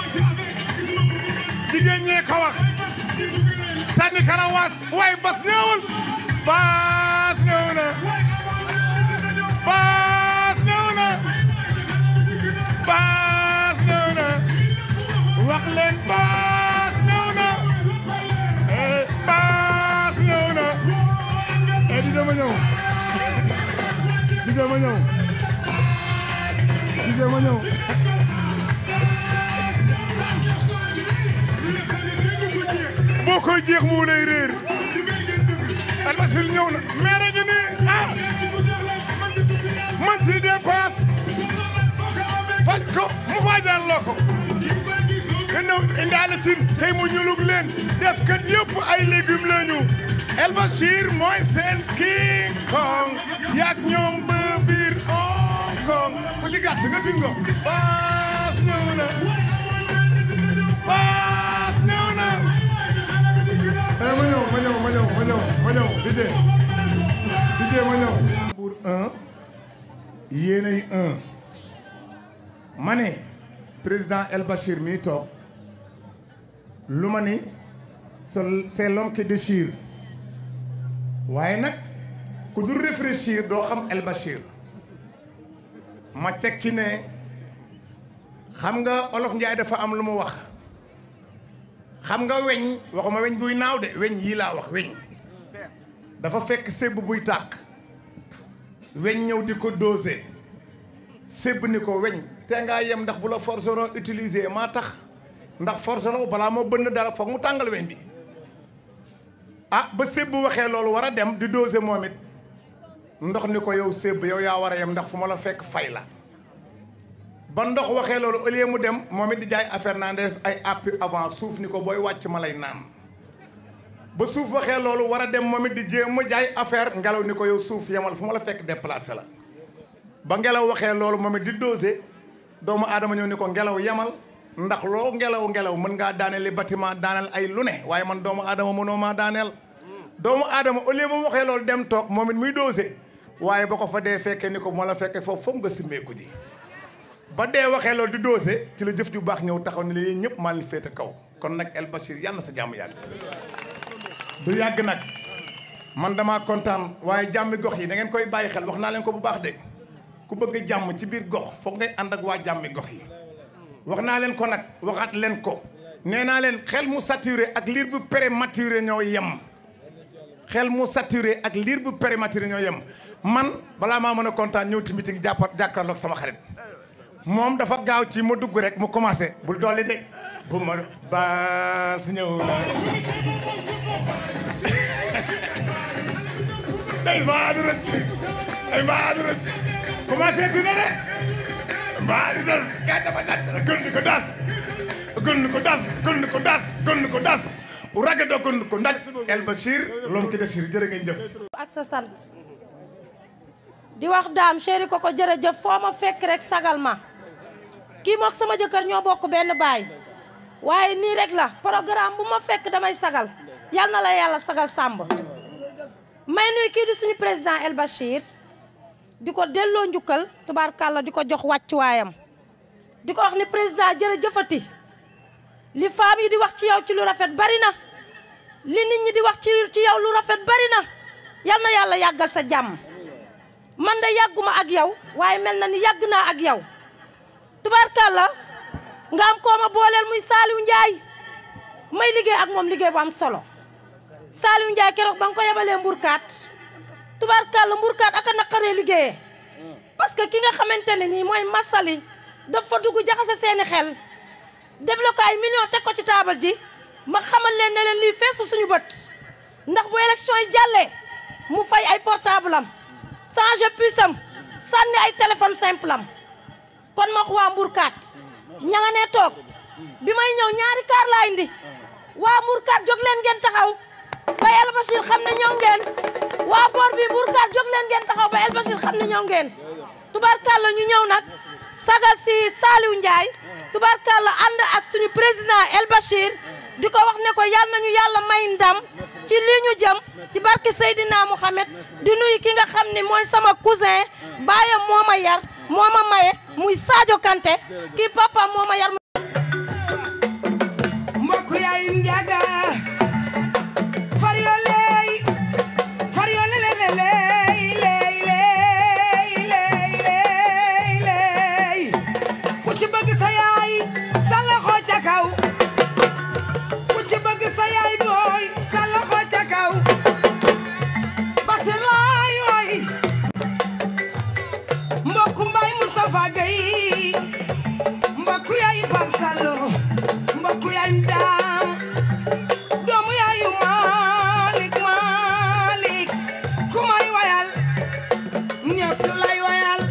jigéen ñee ko wax sànni karawaas waaye bas ñëwal baas ñëw na baas ñëw na baas ñëw na wax leen baas ñëw na baas ñëw na di dama ñëw di dama ñëw di dama ñëw boo koy jeex mu lay réer El Bachir ñëw na maire gi nii ci dépasse faj ko mu fajal la ko ka ñëw indaale ci tey mu ñulug leen def kat yëpp ay légumes lañu El Bachir mooy seen King Kong yaag ñoom ba biir Hong Kong ku ci gàtt nga tingo baas ñëw na baas ñëw na ma ñëw DJ ma ñëw pour un yéenay un ma ne président El Bachir mi toog lu ma ni c'est l'homme qui déchire waaye nag ku dul réfléchir doo xam El Bachir ma teg ci ne xam nga olof Njaay dafa am lu mu wax xam nga weñ waxuma weñ buy naaw de weñ yii laa wax weñ dafa fekk sébb buy tàkk weñ ñëw di ko dosé sébb ni ko weñ te ngaa yem ndax bu la forceron utiliser maa tax ndax forceron balaa moo bënn dara foog mu tàngal weñ bi ah ba sébb waxee loolu war a dem di dosé moom it ndox ni ko yow sébb yow yaa war a yem ndax fu ma la fekk fay la ba ndox waxee loolu au lieu mu dem moom it di jaay affaire naan def ay appui avant suuf ni ko booy wàcc ma lay naan ba suuf waxee loolu war a dem moom it di jéem a jaay affaire ngelaw ni ko yow suuf yemal fu ma la fekk déplacé la ba ngelaw waxee loolu moom it di dosé doomu aadama ñëw ni ko ngelaw yemal ndax loo ngelaw mën ngaa daaneel bâtiment daaneel ay lu ne waaye man doomu aadama mënoo maa daaneel doomu aadama au lieu ba mu waxee loolu dem toog moom it muy dosé waaye ba ko fa dee fekkee ni ko moo la fekkee foofu foog nga simmeeku ji ba dee waxee loolu di dosé ci la jëf ju baax ñëw taxaw ni la yéen ñëpp maa leen féete kaw kon nag El Bachir yàlla na sa jàmm yàgg du yàgg nag man damaa kontaan waaye jàmmi gox yi da ngeen koy bàyyi xel wax naa leen ko bu baax de ku bëgg jàmm ci biir gox foog ngay ànd ak waa jàmmi gox yi wax naa leen ko nag waxaat leen ko nee naa leen xel mu saturé ak liir bu prématuré ñoo yem xel mu saturé ak liir bu prématuré ñoo yem man balaa maa mën a kontaan ñëw ci meeting jàkkaarloog sama xarit moom dafa gaaw ci ma dugg rek mu commencé bul dolli de bu ma baas ñëw na day maa du rëcc day maa du rëcc commencé dina de maa di das gaa dafa gën ko das gën ko das gën ko das gën ko das raga do gën ko ndaj El Bachir l'homme qui déchire jërë ngeen jëf ak sa sant di wax daam chéri ko jërëjëf foo ma fekk rek sagal ma kii mook sama jëkkër ñoo bokk benn baay waaye nii rek la programme bu ma fekk damay sagal yal na la yàlla sagal sàmb may nuy kii di suñu président El Bachir di ko delloo njukkal tubaarkàlla di ko jox wàccuwaayam di ko wax ni président jërëjëfati li femme yi di wax ci yow ci lu rafet bari na li nit ñi di wax ci yow lu rafet bari na yal na yàlla yàggal sa jàmm man de yàgguma ak yow waaye mel na ni yàgg naa ak yow tubaarkàlla nga am koo ma booleel muy Saliou Ndiaye may liggéey ak moom liggéey bu am solo Saliou Ndiaye keroog ba nga ko yebalee mburkaat tubaarkàlla mburkaat aka naqaree liggéeyee parce que ki nga xamante ne nii mooy Massaly dafa dugg jaxase seeni xel débloqué ay millions teg ko ci taabal ji ma xamal leen ne leen lii feesu suñu bët ndax bu élection yi jàllee mu fay ay portable am changé puce am sànni ay téléphone simple am kon ma waa mburkaat ña nga nee toog bi may ñëw ñaari kaar laa indi waa mburkaat jóg leen ngeen taxaw ba El Bachir xam ne ñëw ngeen waa boor bi mburkaat jóg leen ngeen taxaw ba El Bachir xam ne ñëw ngeen tubaarkàlla ñu ñëw nag sagal si Saliou Ndiaye tubaarkàlla ànd ak suñu président El Bachir di ko wax ne ko yal nañu yàlla may ndam ci li ñu jëm ci barke Seydina Mouhamed di nuyu ki nga xam ne mooy sama cousin baayam moo ma yar moo ma maye muy Sadio Kanté kii papa moo ma yar mbokk yaay njaga far yoo ley ku ci bëgg sa yaay sa loxo ca kaw ku ci bëgg sa yaay booy sa loxo ca kaw Basir laay wooy mbokk mbay Moustapha Gueye mbokk yaay Pape Sallo mbokk yaay Ndam doomu yaayu Malik ku may wayal ñëw su lay wayal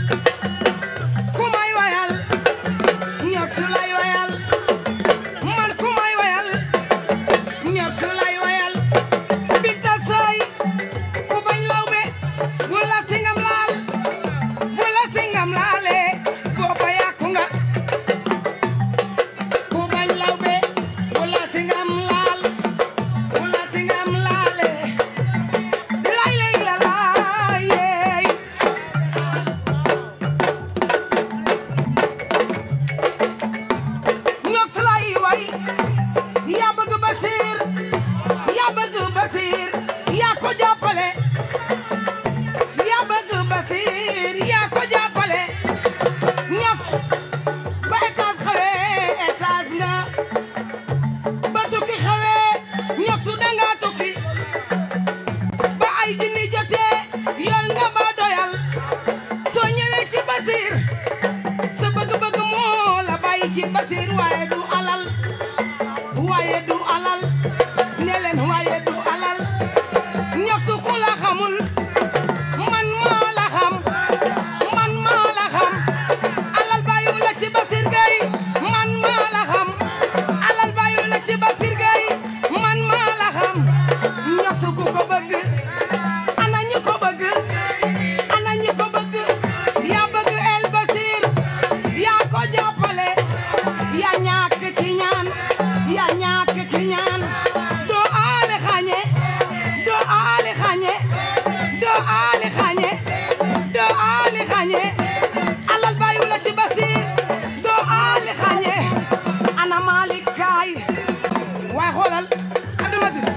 jàppale yaa bëgg Basir yaa ko jàppale ñox ba étage xawee étage nga ba tukki xawee ñox danga tukki ba ay junni jotee yor nga ba doyal soo ñëwee ci Basir sa bëgg-bëgg moo la bàyyi ci Basir waaye du alal ne leen waaye du alal ñox ku la xamul man maa la xam alal bàyyu la ci Basir Gueye man maa la xam alal bàyyu la ci Basir Gueye man maa la xam ñox ku ko bëgg ana ñi ko bëgg yaa bëgg El Basir yaa ko jàppale yaa ñàkk ki ñaan doo aale xañe alal bàyyu la ci Basir doo aale xañe ana Malick kaay waaye xoolal Abdou Mazid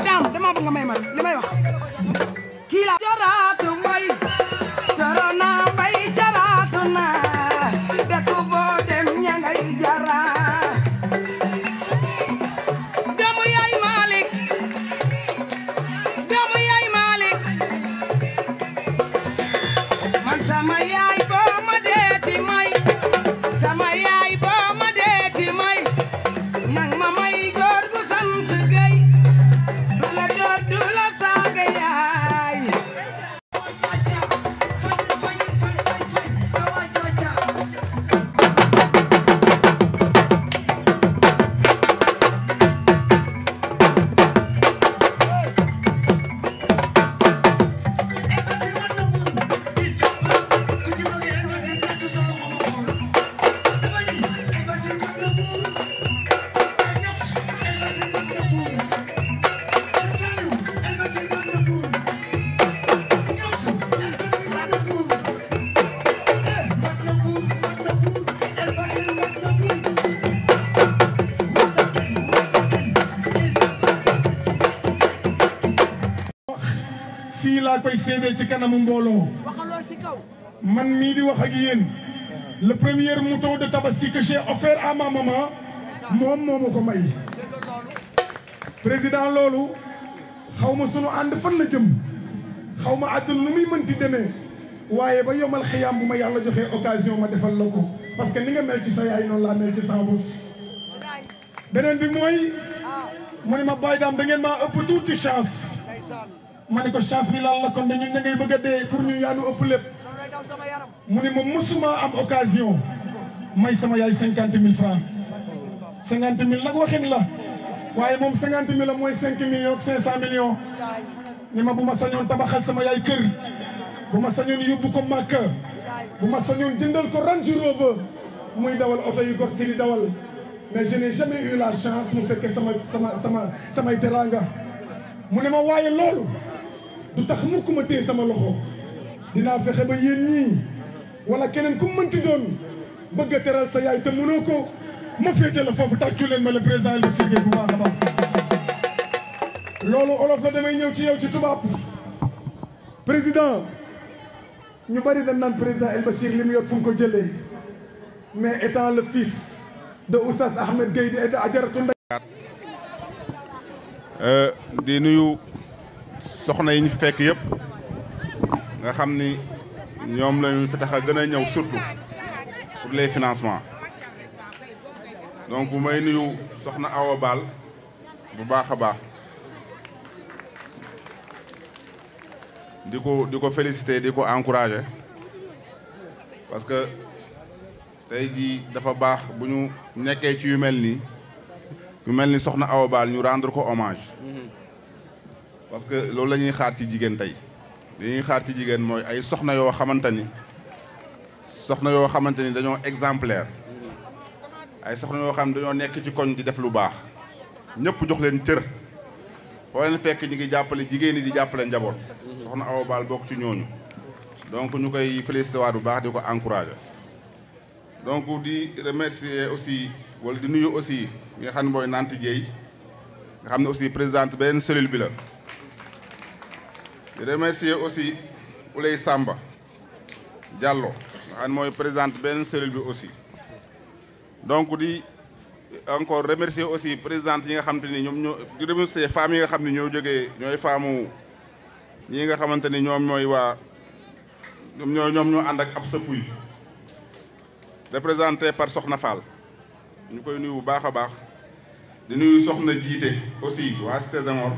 daam dama bëgg nga may ma li may wax kii la jaraatu mbay corona mbay jaraatu na dëkk boo dem ña ngay jara doomu yaay Malick man sama yaay boo ma deeti may nang ma may góor gu sant Gueye du la door du la saaga yaay fii laa koy seedee ci kanamu mbooloo man mii di wax ak yéen le premier mouton de tabaski que j'ai offert à ma maman moom moo ma ko may président loolu xaw ma sunu ànd fan la jëm xaw ma àdduna nu muy mënti demee waaye ba yomal xiyaam bu ma yàlla joxee occasion ma defal la ko parce que ni nga mel ci sa yaay noonu laa mel ci sama bos beneen bi mooy mu ne ma Baye Dame da ngeen maa ëpp tuuti chance ma ne ko chance bi lan la kon de ñun da ngay bëgg a dee pour ñu yaanu ëpp lépp mu ne ma musuma am occasion may sama yaay 50 000 francs 50 000 nag waxin la waaye moom 50 000 la mooy 5 millions 500 millions ni ma bu ma sañoon tabaxal sama yaay kër bu ma sañoon yóbbu ko Makka bu ma sañoon jëndal ko Range Rover muy dawal oto yu gor si di dawal mais je n'ai jamais eu la chance mu fekke samay teranga mu ne ma waaye loolu du tax mukk ma téye sama loxo dinaa fexe ba yéen ñii wala keneen ku mënti doon bëgg a teral sa yaay te mënoo ko ma féete la foofu tàccu leen ma le président El Bachir Gueye bu baax a baax loolu olof la damay ñëw ci yow ci tubaab président ñu bari dañ naan président El Bachir li mu yor fu mu ko jëlee mais étant le fils de Oustaz Ahmed Gueye di Ajaratu Ndeye di nuyu soxna yi ñu fekk yëpp nga xam ni ñoom lañu fi tax a gën a ñëw surtout pour les financements donc bu may nuyu soxna Awa Bal bu baax a baax di ko féliciter di ko encourager parce que tey jii dafa baax bu ñu nekkee ci yu mel ni soxna Awa Bal ñu rendre ko hommage parce que loolu la ñuy xaar ci jigéen tey li ñuy xaar ci jigéen mooy ay soxna yoo xamante ni dañoo exemplaire ay soxna yoo xam ne dañoo nekk ci koñ di def lu baax ñëpp jox leen cër foo leen fekk ñi ngi jàppale jigéen ñi di jàppale njaboot soxna Awa Bal bokk ci ñooñu donc ñu koy félicité waat bu baax di ko encouragé donc di remercier aussi wala di nuyu aussi nga xam ne mooy Nanti Dieye nga xam ne aussi présidente beneen cellule bi la di remercier aussi Ouley Samba Diallo nga xam mooy présidente benn cellule bi aussi donc di encore remercier aussi présidente yi nga xam te ni ñoom ñoo di remercier femmes yi nga xam ne ñoo jógee ñooy femmes ñi nga xamante ni ñoom ñooy waa ñoom ñoo ànd ak ab sëpp yi représenté par Soxna Fall ñu koy nuyu bu baax a baax di nuyu Soxna Jiite aussi waa Cité Senghor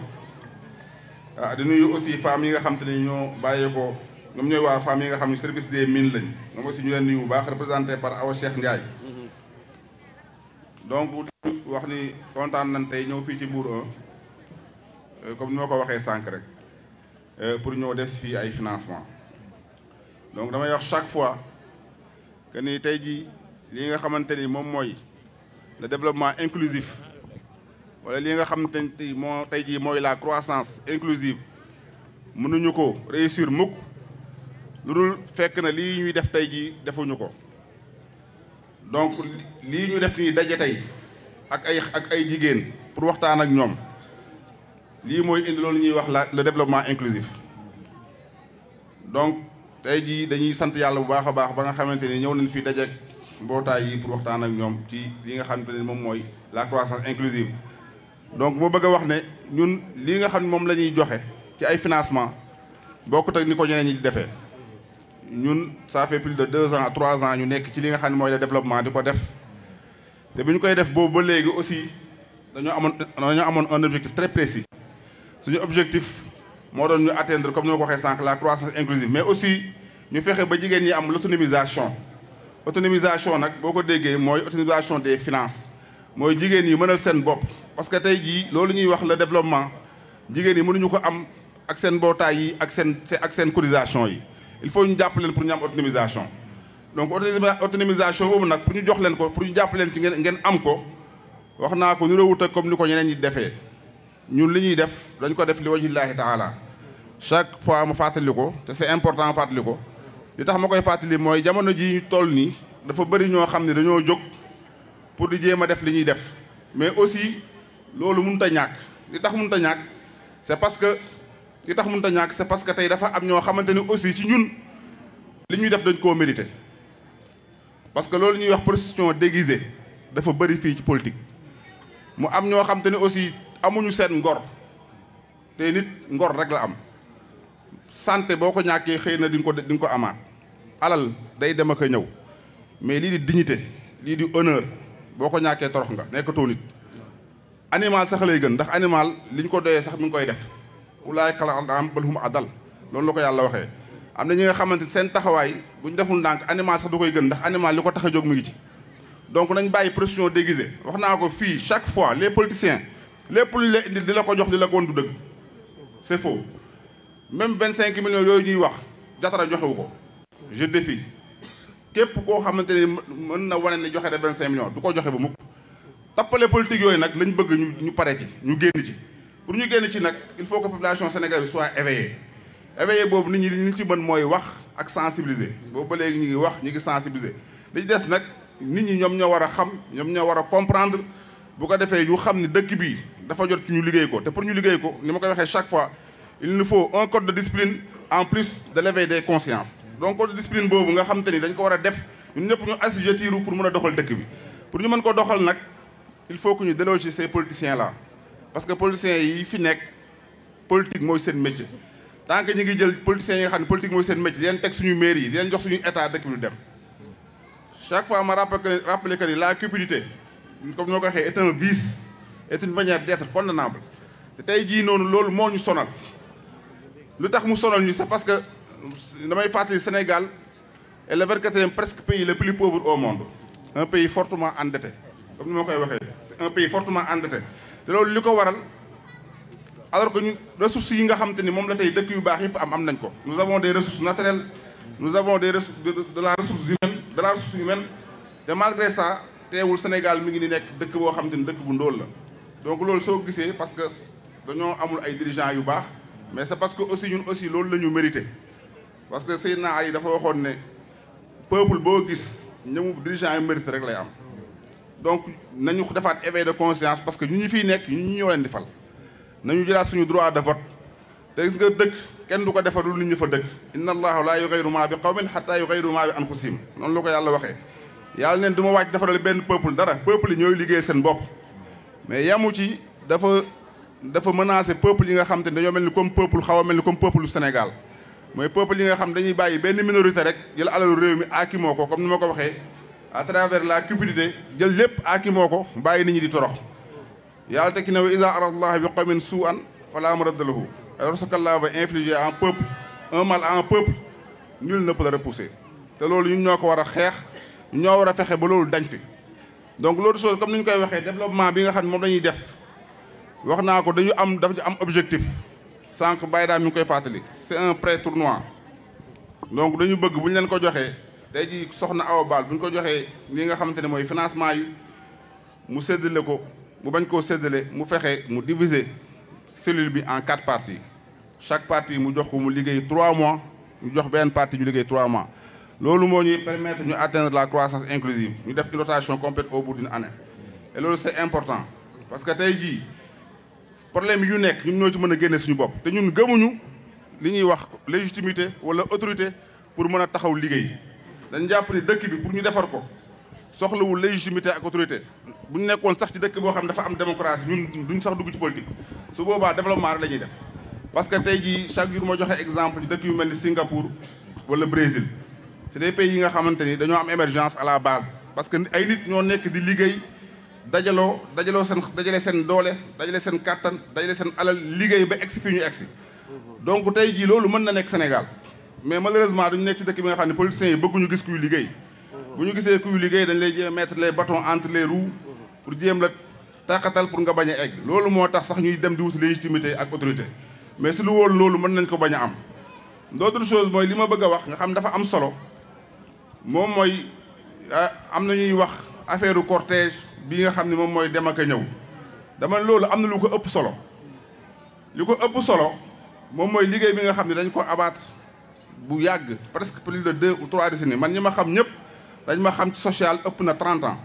di nuyu aussi femmes yi nga xam te ni ñoo bàyyeekoo ñoom ñooy waa femmes yi nga xam ne service des mines lañ ñoom aussi ñu leen nuyu bu baax représenté par Awa Cheikh Ndiaye. donc di wax ni kontaan nañ tey ñëw fii ci Mbour 1 comme ni ma ko waxee sànq rek pour ñëw def fii ay financement donc damay wax chaque fois que ni tey jii li nga xamante ni moom mooy le développement inclusif wala li nga xamante ni moo tey jii mooy la croissance inclusive mënuñu ko réussir mukk lu dul fekk na lii ñuy def tey jii defuñu ko donc lii ñu def nii daje tey ak ay jigéen pour waxtaan ak ñoom lii mooy indi loolu ñuy wax le développement inclusif donc tey jii dañuy sant yàlla bu baax a baax ba nga xamante ni ñëw nañ fi dajeek mbootaay yi pour waxtaan ak ñoom ci li nga xamante ni moom mooy la croissance inclusive donc moo bëgg a wax ne ñun lii nga xam ne moom la ñuy joxe ci ay financement bokkut ak ni ko ñeneen ñi di defee ñun ça fait plus de 2 ans 3 ans ñu nekk ci li nga xam ne mooy le développement di ko def te bi ñu koy def boobu ba léegi aussi dañoo amoon un objectif très précis suñu objectif moo doon ñu atteindre comme ni ma ko waxee sànq la croissance inclusive mais aussi ñu fexe ba jigéen ñi am l'autonomisation nag boo ko déggee mooy autonomisation des finances mooy jigéen yi mënal seen bopp parce que tey jii loolu ñuy wax le développement jigéen yi mënuñu ko am ak seen mbootaay yi ak seen cotisation yi il faut ñu jàpp leen pour ñu am autonomisation donc autonomisation boobu nag pour ñu jox leen ko pour ñu jàpp leen ci ngeen am ko wax naa ko ñu rawut ak comme ni ko ñeneen ñi defee ñun li ñuy def dañ ko def li wajhillaahi taala chaque fois ma fàttali ko te c'est important ma fàttali ko li tax ma koy fàttali mooy jamono ji ñu toll nii dafa bëri ñoo xam ne dañoo jóg pour di jéem a def li ñuy def mais aussi loolu mënut a ñàkk li tax mënut a ñàkk c'est parce que tey dafa am ñoo xamante ni aussi ci ñun li ñuy def dañ koo mérité parce que loolu ñuy wax prostitution déguisée dafa bëri fii ci politique mu am ñoo xamante ni aussi amuñu seen ngor te nit ngor rek la am santé boo ko ñàkkee xëy na di nga ko amaat alal day dem ak a ñëw mais lii di dignité lii di honneur boo ko ñàkkee torox nga nekkatoo nit animal sax lay gën ndax animal liñ ko doyee sax mi ngi koy def ulaa'ika kal an'aam bal hum adall loolu la ko yàlla waxee am na ñi nga xamante seen taxawaay buñ deful ndànk animal sax du koy gën ndax animal li ko tax a jóg mu ngi ci donc nañ bàyyi prostitution déguisée wax naa ko fii chaque fois les politiciens lépp luñ la indil di la ko jox di la ko woon du dëgg c'est faux même 25 millions yooyu ñuy wax jatara joxewu ko je défie képp koo xamante ni mën na wane ne joxe de 25 millions du ko joxe ba mukk tappale politique yooyu nag lañ bëgg ñu pare ci ñu génn ci pour ñu génn ci nag il faut que population sénégalaise soit éveillée boobu nit ñi li ñu ci mën mooy wax ak sensibiliser boobu ba léegi ñu ngi wax ñu ngi sensibiliser li ci des nag nit ñi ñoom ñoo war a xam ñoom ñoo war a comprendre bu ko defee ñu xam ni dëkk bii dafa jot ci ñu liggéey ko te pour ñu liggéey ko ni ma koy waxee chaque fois il nous faut un code de discipline en plus de l'éveil des consciences donc code de discipline boobu nga xam te ni dañ ko war a def ñun ñëpp ñu assujettir pour mën a doxal dëkk bi pour ñu mën ko doxal nag il faut que ñu déloger ces politiciens là parce que politiciens yi fi nekk politique mooy seen métier tant que ñu ngi jël politiciens yi nga xam ne politique mooy seen métier di leen teg suñu mairie yi di leen jox suñu état dëkk bi du dem chaque fois ma rappelé que ni la cupidité comme ni ma ko waxee est un vice est une manière d'être condamnable te tey jii noonu loolu moo ñu sonal lu tax mu sonal ñu c'est parce que damay fàttali Sénégal est le 24e presque pays le plus pauvre au monde un pays fortement endetté comme ni ma koy waxee c'est un pays fortement endetté te loolu li ko waral alors que ñu ressources yi nga xam te ni moom la tey dëkk yu baax yëpp am nañ ko nous avons des ressources naturelles nous avons des de la ressource humaine te malgré ça teewul Sénégal mi ngi ni nekk dëkk boo xam te ni dëkk bu ndóol la donc loolu soo gisee parce que dañoo amul ay dirigeants yu baax mais c'est parce que aussi ñun aussi loolu la ñu mérité parce que Seydina Ali dafa waxoon ne peuple boo gis ñëmu dirigeants yu mérité rek lay am donc nañu defaat éveil de conscience parce que ñu fiy nekk ñu ñoo leen di fal nañu jëlaat suñu droit de vote te gis nga dëkk kenn du ko defar lu nit ñi fa dëkk inna allaha laa yughayyiru maa bi qawmin hatta yughayyiru maa bi anfusihim noonu la ko yàlla waxee yàlla neen du ma wàcc defaral benn peuple dara peuple yi ñooy liggéey seen bopp mais yamu ci dafa menacé peuple yi nga xam te ne dañoo mel ni comme peuple xaw a mel ni comme peuple Sénégal mooy peuple yi nga xam dañuy bàyyi benn minorité rek jël alalu réew mi aakimoo ko comme ni ma ko waxee à travers la cupidité jël lépp aakimoo ko bàyyi nit ñi di torox yàlla tekki ne wa iza aradallahu bi qawmin su'an fala maradda lahu lorsqu'Allah va infliger à un peuple un mal à un peuple nul ne peut le repousser te loolu ñun ñoo ko war a xeex ñoo war a fexe ba loolu dañ fi donc l'autre chose comme ni ñu koy waxee développement bi nga xam ne moom lañuy def wax naa ko dafa am objectif sànq Baye daal mi ngi koy fàttali c'est un pré-tournoi donc dañu bëgg bu ñu leen ko joxee tey ji soxna Awa Bal bu ñu ko joxee li nga xamante ne mooy financement yi mu séddale ko mu bañ koo séddale mu fexe mu diviser cellule bi en 4 parties chaque partie mu jox ko mu liggéey 3 mois ñu jox benn partie ñu liggéey 3 mois loolu moo ñuy permettre ñu atteindre la croissance inclusive ñu def une rotation complète au bout d'une année et loolu c'est important parce que tey jii problème yu nekk ñun ñoo ci mën a génne suñu bopp te ñun gëmuñu li ñuy wax légitimité wala autorité pour mën a taxaw liggéey dañ jàpp ni dëkk bi pour ñu defar ko soxlawul légitimité ak autorité bu ñu nekkoon sax ci dëkk boo xam ne dafa am démocratie ñun duñ sax dugg ci politique su boobaa développement rek la ñuy def parce que tey jii chaque jour moo joxe exemple ci dëkk yu mel ni Singapour wala Brésil c'est des pays yi nga xamante ni dañoo am émergence à la base parce que ay nit ñoo nekk di liggéey dajale seen doole dajale seen kàttan dajale seen alal liggéey ba egsi fi ñu egsi donc tey jii loolu mën na nekk Sénégal mais malheureusement dañu nekk ci dëkk bi nga xam ne politiciens yi bëgguñu gis kuy liggéey bu ñu gisee kuy liggéey dañ lay jéem a mettre les bâtons entre les roues pour jéem la tàqatal pour nga bañ a egg loolu moo tax sax ñuy dem di wut légitimité ak autorité mais si lu wóolu loolu mën nañ ko bañ a am d'autre chose mooy li ma bëgg a wax nga xam dafa am solo moom mooy am na ñuy wax affaire cortège bi nga xam ne moom mooy dem ak a ñëw dama loolu am na lu ko ëpp solo li ko ëpp solo moom mooy liggéey bi nga xam ne dañ ko abattre bu yàgg presque plus de 2 ou 3 décennies man ñi ma xam ñëpp dañ ma xam ci social ëpp na 30 ans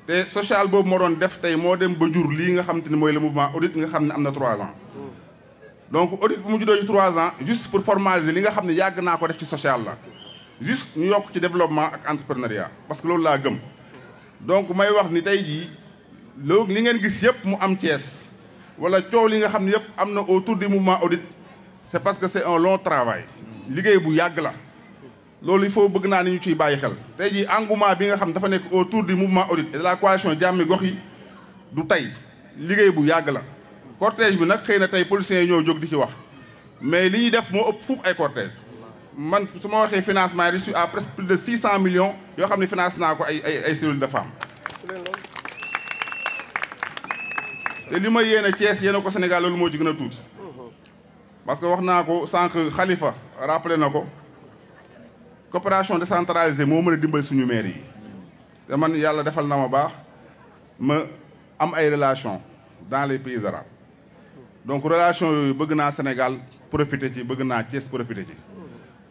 te social boobu moo doon def tey moo dem ba jur lii nga xam te ne mooy le mouvement audit nga xam ne am na 3 ans donc audit bu mu juddoo ci 3 ans juste pour formaliser li nga xam ne yàgg naa ko def ci social la juste ñu yokk ci développement ak entrepreneuriat parce que loolu laa gëm donc may wax ni tey jii loolu li ngeen gis yëpp mu am Thiès wala coow li nga xam ne yëpp am na autour du mouvement audit c'est parce que c'est un long travail liggéey bu yàgg la loolu il faut bëgg naa ni ñu ciy bàyyi xel tey jii engouement bi nga xam dafa nekk autour du mouvement audit et de la coalition Jàmmi Gox yi du tey liggéey bu yàgg la cortège bi nag xëy na tey politiciens yi ñoo jóg di ci wax mais li ñuy def moo ëpp fuuf ay cortège man su ma waxee financement yi je suis à presque plus de 600 millions yoo xam ne finance naa ko ay cellules de femmes te li ma yéene Thiès yéene ko Sénégal loolu moo ci gën a tuuti parce que wax naa ko sànq Khalifa rappelé na ko coopération décentralisée moo mën a dimbali suñu maire yi te man yàlla defal na ma baax ma am ay relations dans les pays arabes donc relation yooyu bëgg naa Sénégal profité ci bëgg naa Thiès profité ci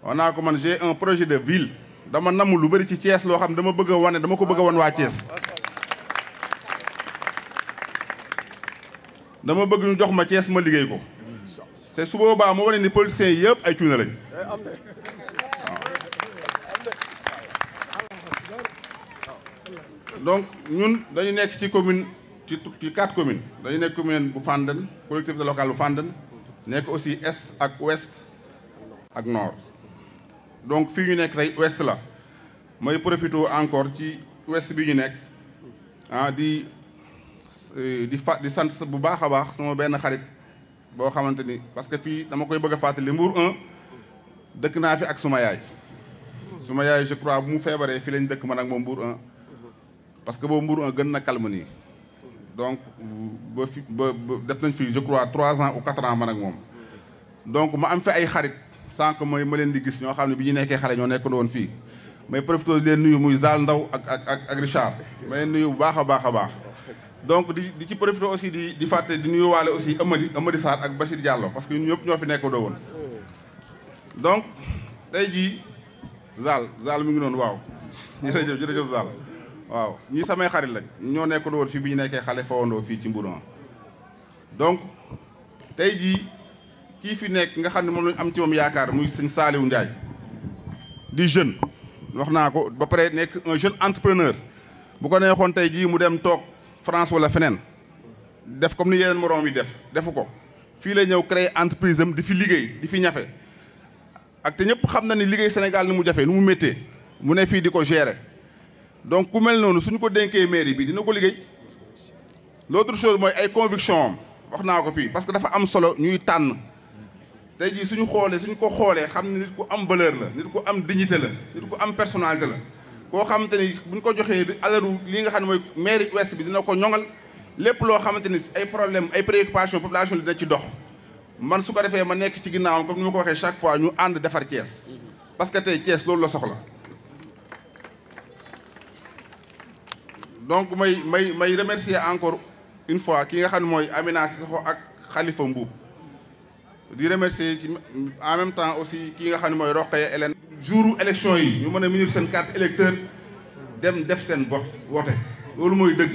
wax naa ko man j'ai un projet de ville dama namm lu bëri ci Thiès loo xam dama bëgg a wane dama ko bëgg a wan waa Thiès dama bëgg ñu jox ma Thiès ma liggéey ko c'est su boobaa moo wane ni politiciens yi yëpp ay cuuna lañ donc ñun dañu nekk ci commune ci 4 communes dañu nekk commune bu Fandène collectivité locale bu Fandène nekk aussi est ak ouest ak nord donc fii ñu nekk tey ouest la may profité encore ci ouest bi ñu nekk di sant bu baax a baax sama benn xarit boo xamante ni parce que fii dama koy bëgg a fàttali Mbour 1 dëkk naa fi ak suma yaay je crois bu mu feebaree fii lañ dëkk man ak moom Mbour 1 parce que boobu Mbour 1 gën na calme nii donc ba def nañ fi je crois 3 ans ou 4 ans man ak moom donc ma am fi ay xarit sànq ma leen di gis ñoo xam ne bi ñu nekkee xale ñoo nekkoon woon fii may profité leen nuyu muy Zal Ndaw ak Richard ma leen nuyu bu baax a baax a baax donc di ci profité aussi di fàtte di nuyuwaale aussi Amady Sarr ak Bachir Diallo parce que ñun ñëpp ñoo fi nekk doo woon donc tey jii Zal mi ngi noonu waaw jërëjëf Zal waaw ñii samay xarit lañ ñoo nekkoon woon fii bi ñu nekkee xale fawandoo fii ci Mbour 1 donc tey jii kii fi nekk nga xam ne moom lañ am ci moom yaakaar muy sëñ Saliou Ndiaye di jeune wax naa ko ba pare nekk un jeune entrepreneur bu ko neexoon tey jii mu dem toog France wala feneen def comme ni yeneen moroom yi defu ko fii la ñëw créer entreprise am di fi liggéey di fi ñafe ak te ñëpp xam na ni liggéey Sénégal ni mu jafe ni mu méttee mu ne fii di ko gérer donc ku mel noonu suñu ko dénkee mairie bi dina ko liggéey l'autre chose mooy ay conviction am wax naa ko fii parce que dafa am solo ñuy tànn tey jii suñu ko xoolee xam ne nit ku am valeur la nit ku am dignité la nit ku am personnalité la koo xamante ni buñ ko joxee alalu li nga xam ne mooy mairie ouest bi dina ko ñoŋal lépp loo xamante ni ay problème ay préoccupation population dina ci dox man su ko defee ma nekk ci ginnaawam comme ni ma ko waxee chaque fois ñu ànd defar Thiès parce que tey Thiès loolu la soxla donc may remercier encore une fois ki nga xam ne mooy Amina Sissoko ak Khalifa Mbuub di remercier ci en même temps aussi ki nga xam ne mooy Rokhaya Hélène jouru élection yi ñu mën a munir seen carte électeur dem def seen vote loolu mooy dëgg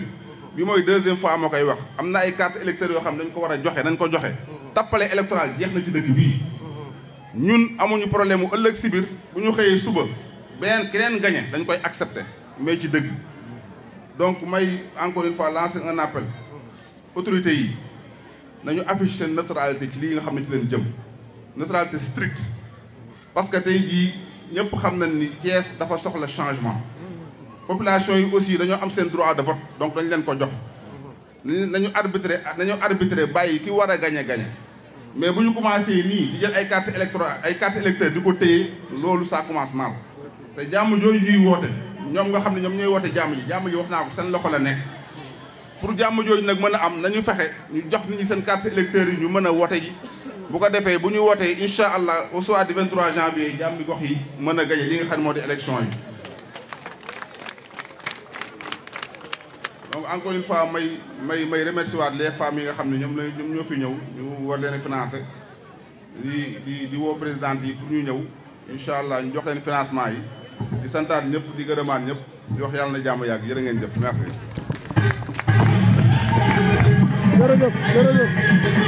bi mooy deuxième fois moo koy wax am na ay carte électeur yoo xam ne dañ ko war a joxe nañ ko joxe tappale électoral jeex na ci dëkk bii ñun amuñu problème mu ëllëg si biir bu ñu xëyee suba keneen gagné dañ koy accepter mais ci dëgg donc may encore une fois lancer un appel autorités yi nañu affiche seen neutralité ci lii nga xam ne ci leen jëm neutralité stricte parce que tey jii ñëpp xam nañ ni Thiès dafa soxla changement population yi aussi dañoo am seen droit de vote donc dañ leen ko jox nañu arbitrer bàyyi ki war a gagné mais bu ñu commencé nii di jël ay carte électeur di ko téye loolu ça commence mal te jàmm jooju ñuy woote ñoom nga xam ne ñoom ñooy woote jàmm ji wax naa ko seen loxo la nekk pour jàmm jooju nag mën a am nañu fexe ñu jox nit ñi seen carte électeur yi ñu mën a woote ji bu ko defee bu ñu wootee incha allah au soir du 23 janvier jàmm bi gox yi mën a gagné li nga xam ne moo di élection yi. donc encore une fois may remercier waat les femmes yi nga xam ne ñoom ñoo fi ñëw ñu war leen financer di woo présidente yi pour ñu ñëw incha allah ñu jox leen financement yi di santaat ñëpp di gërëmaat ñëpp di wax yàlla na jàmm yàgg jërë ngeen jëf merci. jërëjëf.